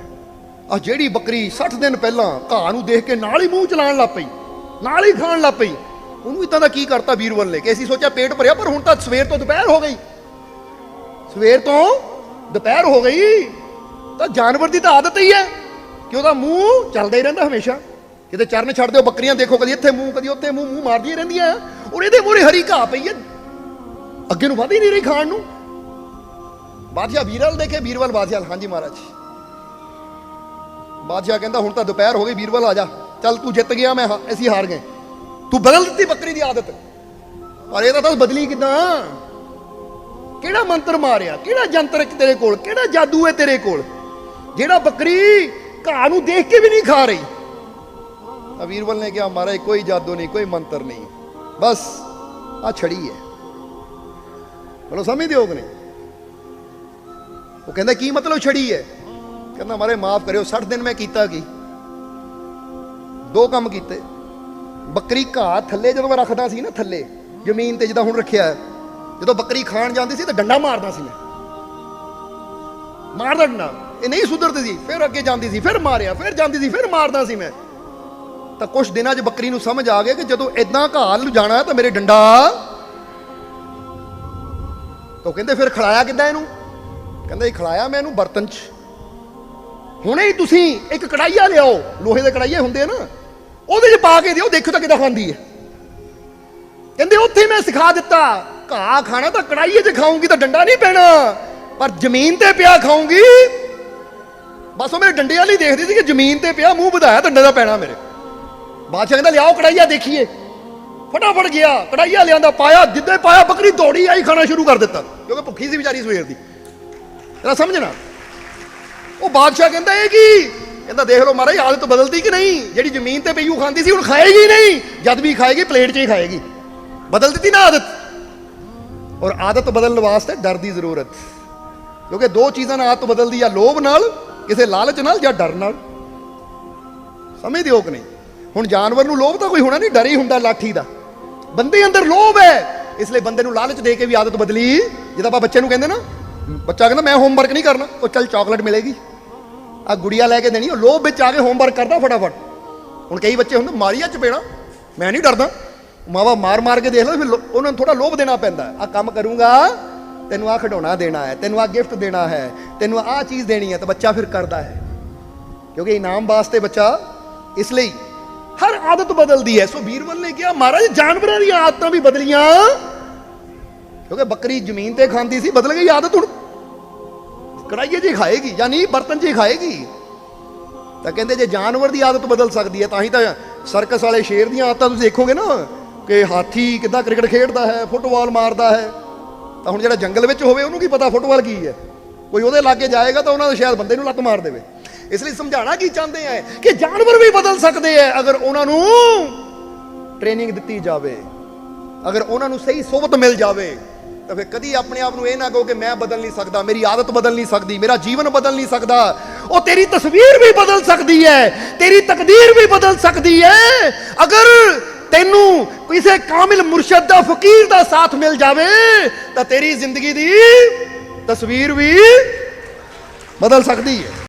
ਆ ਜਿਹੜੀ ਬੱਕਰੀ 60 ਦਿਨ ਪਹਿਲਾਂ ਘਾਹ ਨੂੰ ਦੇਖ ਕੇ ਨਾਲ ਹੀ ਮੂੰਹ ਚਲਾਉਣ ਲੱਗ ਪਈ, ਨਾਲ ਹੀ ਖਾਣ ਲੱਗ ਪਈ, ਉਹਨੂੰ ਇਦਾਂ ਦਾ ਕੀ ਕਰਤਾ ਬੀਰਬਲ ਨੇ ਕਿ ਅਸੀਂ ਸੋਚਿਆ ਪੇਟ ਭਰਿਆ, ਪਰ ਹੁਣ ਤਾਂ ਸਵੇਰ ਤੋਂ ਦੁਪਹਿਰ ਹੋ ਗਈ, ਸਵੇਰ ਤੋਂ ਦੁਪਹਿਰ ਹੋ ਗਈ। ਤਾਂ ਜਾਨਵਰ ਦੀ ਤਾਂ ਆਦਤ ਹੀ ਹੈ ਕਿ ਉਹਦਾ ਮੂੰਹ ਚੱਲਦਾ ਹੀ ਰਹਿੰਦਾ ਹਮੇਸ਼ਾ, ਕਿਤੇ ਚਰਨ ਛੱਡ ਦਿਓ ਬੱਕਰੀਆਂ ਦੇਖੋ ਕਦੀ ਇੱਥੇ ਮੂੰਹ ਕਦੀ ਉੱਥੇ ਮੂੰਹ ਮਾਰਦੀਆਂ ਰਹਿੰਦੀਆਂ, ਔਰ ਇਹਦੇ ਮੂਹਰੇ ਹਰੀ ਘਾਹ ਪਈ ਹੈ, ਅੱਗੇ ਨੂੰ ਵਧ ਹੀ ਨਹੀਂ ਰਹੀ ਖਾਣ ਨੂੰ। ਬਾਦਸ਼ਾਹ ਬੀਰਬਲ ਦੇਖੇ, ਬੀਰਬਲ ਬਾਦਸ਼ਾਹ ਹਾਂਜੀ ਮਹਾਰਾਜ। ਬਾਦਸ਼ਾਹ ਕਹਿੰਦਾ ਹੁਣ ਤਾਂ ਦੁਪਹਿਰ ਹੋ ਗਈ, ਬੀਰਬਲ ਆ ਜਾ, ਚੱਲ ਤੂੰ ਜਿੱਤ ਗਿਆ, ਅਸੀਂ ਹਾਰ ਗਏ, ਤੂੰ ਬਦਲ ਦਿੱਤੀ ਬੱਕਰੀ ਦੀ ਆਦਤ। ਪਰ ਇਹ ਤਾਂ ਦੱਸ ਬਦਲੀ ਕਿੱਦਾਂ, ਕਿਹੜਾ ਮੰਤਰ ਮਾਰਿਆ, ਕਿਹੜਾ ਜੰਤਰ ਤੇਰੇ ਕੋਲ, ਕਿਹੜਾ ਜਾਦੂ ਹੈ ਤੇਰੇ ਕੋਲ, ਜਿਹੜਾ ਬੱਕਰੀ ਘਾਹ ਨੂੰ ਦੇਖ ਕੇ ਵੀ ਨਹੀਂ ਖਾ ਰਹੀ। ਤਾਂ ਬੀਰਬਲ ਨੇ ਕਿਹਾ ਮਹਾਰਾਜ ਕੋਈ ਜਾਦੂ ਨਹੀਂ, ਕੋਈ ਮੰਤਰ ਨਹੀਂ, ਬਸ ਆ ਛੜੀ ਹੈ। ਬੋਲੋ ਸਮਝਦੇ ਹੋ ਕਿ ਨਹੀਂ? ਉਹ ਕਹਿੰਦਾ ਕੀ ਮਤਲਬ ਛੜੀ ਹੈ? ਕਹਿੰਦਾ ਮਹਾਰਾਜ ਮਾਫ ਕਰਿਓ, 60 ਦਿਨ ਮੈਂ ਕੀਤਾ ਕੀ, 2 ਕੰਮ ਕੀਤੇ। ਬੱਕਰੀ ਘਾਹ ਥੱਲੇ ਜਦੋਂ ਮੈਂ ਰੱਖਦਾ ਸੀ ਨਾ, ਥੱਲੇ ਜ਼ਮੀਨ ਤੇ ਜਿੱਦਾਂ ਹੁਣ ਰੱਖਿਆ ਹੈ, ਜਦੋਂ ਬੱਕਰੀ ਖਾਣ ਜਾਂਦੀ ਸੀ ਤਾਂ ਡੰਡਾ ਮਾਰਦਾ ਸੀ, ਮੈਂ ਮਾਰਦਾ ਡੰਡਾ, ਇਹ ਨਹੀਂ ਸੁਧਰਦੀ ਸੀ, ਫਿਰ ਅੱਗੇ ਜਾਂਦੀ ਸੀ, ਫਿਰ ਮਾਰਿਆ, ਫਿਰ ਜਾਂਦੀ ਸੀ, ਫਿਰ ਮਾਰਦਾ ਸੀ ਮੈਂ। ਤਾਂ ਕੁਝ ਦਿਨਾਂ 'ਚ ਬੱਕਰੀ ਨੂੰ ਸਮਝ ਆ ਗਿਆ ਕਿ ਜਦੋਂ ਏਦਾਂ ਘਾਹ ਨੂੰ ਜਾਣਾ ਤਾਂ ਮੇਰੇ ਡੰਡਾ। ਤਾਂ ਕਹਿੰਦੇ ਫਿਰ ਖਿਲਾਇਆ ਕਿੱਦਾਂ ਇਹਨੂੰ? ਕਹਿੰਦਾ ਇਹ ਖਿਲਾਇਆ ਮੈਂ ਇਹਨੂੰ ਬਰਤਨ 'ਚ। ਹੁਣੇ ਹੀ ਤੁਸੀਂ ਇੱਕ ਕੜਾਈਆ ਲਿਆਓ, ਲੋਹੇ ਦੇ ਕੜਾਈਏ ਹੁੰਦੇ ਆ ਨਾ, ਉਹਦੇ 'ਚ ਪਾ ਕੇ ਦਿਓ, ਦੇਖੋ ਤਾਂ ਕਿੱਦਾਂ ਖਾਂਦੀ ਹੈ। ਕਹਿੰਦੇ ਉੱਥੇ ਮੈਂ ਸਿਖਾ ਦਿੱਤਾ, ਘਾਹ ਖਾਣਾ ਤਾਂ ਕੜਾਈਏ 'ਚ ਖਾਊਂਗੀ ਤਾਂ ਡੰਡਾ ਨਹੀਂ ਪੈਣਾ, ਪਰ ਜ਼ਮੀਨ ਤੇ ਪਿਆ ਖਾਊਂਗੀ। ਬਸ ਉਹ ਮੇਰੇ ਡੰਡੇ ਵਾਲੀ ਦੇਖਦੀ ਸੀ ਕਿ ਜ਼ਮੀਨ ਤੇ ਪਿਆ, ਮੂੰਹ ਵਧਾਇਆ ਡੰਡੇ ਦਾ ਪੈਣਾ ਮੇਰੇ। ਬਾਦਸ਼ਾਹ ਕਹਿੰਦਾ ਲਿਆਓ ਕੜਾਈਆ ਦੇਖੀਏ। ਫਟਾਫਟ ਗਿਆ, ਕੜਾਈਆ ਲਿਆਂਦਾ, ਪਾਇਆ, ਜਿੱਦਾਂ ਪਾਇਆ ਬੱਕਰੀ ਦੌੜੀ ਆਈ, ਖਾਣਾ ਸ਼ੁਰੂ ਕਰ ਦਿੱਤਾ, ਕਿਉਂਕਿ ਭੁੱਖੀ ਸੀ ਵਿਚਾਰੀ ਸਵੇਰ ਦੀ। ਇਹਦਾ ਸਮਝਣਾ। ਉਹ ਬਾਦਸ਼ਾਹ ਕਹਿੰਦਾ ਇਹ ਕੀ? ਕਹਿੰਦਾ ਦੇਖ ਲਓ ਮਹਾਰਾਜ ਆਦਤ ਬਦਲਦੀ ਕਿ ਨਹੀਂ, ਜਿਹੜੀ ਜ਼ਮੀਨ ਤੇ ਪਈ ਉਹ ਖਾਂਦੀ ਸੀ, ਹੁਣ ਖਾਏਗੀ ਨਹੀਂ, ਜਦ ਵੀ ਖਾਏਗੀ ਪਲੇਟ 'ਚ ਹੀ ਖਾਏਗੀ। ਬਦਲ ਦਿੱਤੀ ਨਾ ਆਦਤ। ਔਰ ਆਦਤ ਬਦਲਣ ਵਾਸਤੇ ਡਰ ਦੀ ਜ਼ਰੂਰਤ, ਕਿਉਂਕਿ 2 ਚੀਜ਼ਾਂ ਨਾਲ ਆਦਤ ਬਦਲਦੀ, ਜਾਂ ਲੋਭ ਨਾਲ, ਕਿਸੇ ਲਾਲਚ ਨਾਲ, ਜਾਂ ਡਰ ਨਾਲ। ਸਮਝਦੇ ਹੋ ਕਿ ਨਹੀਂ? ਹੁਣ ਜਾਨਵਰ ਨੂੰ ਲੋਭ ਤਾਂ ਕੋਈ ਹੋਣਾ ਨਹੀਂ, ਡਰ ਹੀ ਹੁੰਦਾ ਲਾਠੀ ਦਾ। ਬੰਦੇ ਅੰਦਰ ਲੋਭ ਹੈ, ਇਸ ਲਈ ਬੰਦੇ ਨੂੰ ਲਾਲਚ ਦੇ ਕੇ ਵੀ ਆਦਤ ਬਦਲੀ। ਜਿੱਦਾਂ ਆਪਾਂ ਬੱਚੇ ਨੂੰ ਕਹਿੰਦੇ ਨਾ, ਬੱਚਾ ਕਹਿੰਦਾ ਮੈਂ ਹੋਮਵਰਕ ਨਹੀਂ ਕਰਨਾ, ਉਹ ਚੱਲ ਚਾਕਲੇਟ ਮਿਲੇਗੀ, ਆ ਗੁੜੀਆ ਲੈ ਕੇ ਦੇਣੀ, ਉਹ ਲੋਭ ਵਿੱਚ ਆ ਕੇ ਹੋਮਵਰਕ ਕਰਦਾ ਫਟਾਫਟ। ਹੁਣ ਕਈ ਬੱਚੇ ਹੁੰਦੇ ਮਾਰੀਆ ਚਪੇੜਾ, ਮੈਂ ਨਹੀਂ ਡਰਦਾ, ਮਾਵਾ ਮਾਰ ਮਾਰ ਕੇ ਦੇਖ ਲਓ, ਫਿਰ ਉਹਨਾਂ ਨੂੰ ਥੋੜਾ ਲੋਭ ਦੇਣਾ ਪੈਂਦਾ। ਆ ਕੰਮ ਕਰੂੰਗਾ, ਤੈਨੂੰ ਆ ਖਿਡੌਣਾ ਦੇਣਾ ਹੈ, ਤੈਨੂੰ ਆ ਗਿਫਟ ਦੇਣਾ ਹੈ, ਤੈਨੂੰ ਆ ਚੀਜ਼ ਦੇਣੀ ਹੈ, ਤਾਂ ਬੱਚਾ ਫਿਰ ਕਰਦਾ ਹੈ, ਕਿਉਂਕਿ ਇਨਾਮ ਵਾਸਤੇ ਬੱਚਾ। ਇਸ ਲਈ ਹਰ ਆਦਤ ਬਦਲਦੀ ਹੈ। ਸੋ ਬੀਰਬਲ ਨੇ ਕਿਹਾ ਮਹਾਰਾਜ ਜਾਨਵਰਾਂ ਦੀਆਂ ਆਦਤਾਂ ਵੀ ਬਦਲੀਆਂ, ਕਿਉਂਕਿ ਬੱਕਰੀ ਜ਼ਮੀਨ ਤੇ ਖਾਂਦੀ ਸੀ, ਬਦਲ ਗਈ ਆਦਤ, ਹੁਣ ਕੜਾਈਏ 'ਚ ਹੀ ਖਾਏਗੀ, ਜਾਂ ਨਹੀਂ ਬਰਤਨ 'ਚ ਹੀ ਖਾਏਗੀ। ਤਾਂ ਕਹਿੰਦੇ ਜੇ ਜਾਨਵਰ ਦੀ ਆਦਤ ਬਦਲ ਸਕਦੀ ਹੈ, ਤਾਂ ਹੀ ਤਾਂ ਸਰਕਸ ਵਾਲੇ ਸ਼ੇਰ ਦੀਆਂ ਆਦਤਾਂ ਤੁਸੀਂ ਦੇਖੋਗੇ ਨਾ, ਕਿ ਹਾਥੀ ਕਿੱਦਾਂ ਕ੍ਰਿਕਟ ਖੇਡਦਾ ਹੈ, ਫੁੱਟਬਾਲ ਮਾਰਦਾ ਹੈ। ਤਾਂ ਹੁਣ ਜਿਹੜਾ ਜੰਗਲ ਵਿੱਚ ਹੋਵੇ ਉਹਨੂੰ ਕੀ ਪਤਾ ਫੁੱਟਬਾਲ ਕੀ ਹੈ, ਕੋਈ ਉਹਦੇ ਲਾਗੇ ਜਾਏਗਾ ਤਾਂ ਉਹਨਾਂ ਦਾ ਸ਼ਾਇਦ ਬੰਦੇ ਨੂੰ ਲੱਤ ਮਾਰ ਦੇਵੇ। ਇਸ ਲਈ ਸਮਝਾਉਣਾ ਕੀ ਚਾਹੁੰਦੇ ਆ ਕਿ ਜਾਨਵਰ ਵੀ ਬਦਲ ਸਕਦੇ ਆ, ਅਗਰ ਉਹਨਾਂ ਨੂੰ ਟ੍ਰੇਨਿੰਗ ਦਿੱਤੀ ਜਾਵੇ, ਅਗਰ ਉਹਨਾਂ ਨੂੰ ਸਹੀ ਸੋਬਤ ਮਿਲ ਜਾਵੇ। ਤਾਂ ਫਿਰ ਕਦੀ ਆਪਣੇ ਆਪ ਨੂੰ ਇਹ ਨਾ ਕਹੋ ਕਿ ਮੈਂ ਬਦਲ ਨਹੀਂ ਸਕਦਾ, ਮੇਰੀ ਆਦਤ ਬਦਲ ਨਹੀਂ ਸਕਦੀ, ਮੇਰਾ ਜੀਵਨ ਬਦਲ ਨਹੀਂ ਸਕਦਾ। ਉਹ ਤੇਰੀ ਤਸਵੀਰ ਵੀ ਬਦਲ ਸਕਦੀ ਹੈ, ਤੇਰੀ ਤਕਦੀਰ ਵੀ ਬਦਲ ਸਕਦੀ ਹੈ, ਅਗਰ ਤੈਨੂੰ ਕਿਸੇ ਕਾਮਿਲ ਮੁਰਸ਼ਦ ਦਾ, ਫਕੀਰ ਦਾ ਸਾਥ ਮਿਲ ਜਾਵੇ, ਤਾਂ ਤੇਰੀ ਜ਼ਿੰਦਗੀ ਦੀ ਤਸਵੀਰ ਵੀ ਬਦਲ ਸਕਦੀ ਹੈ।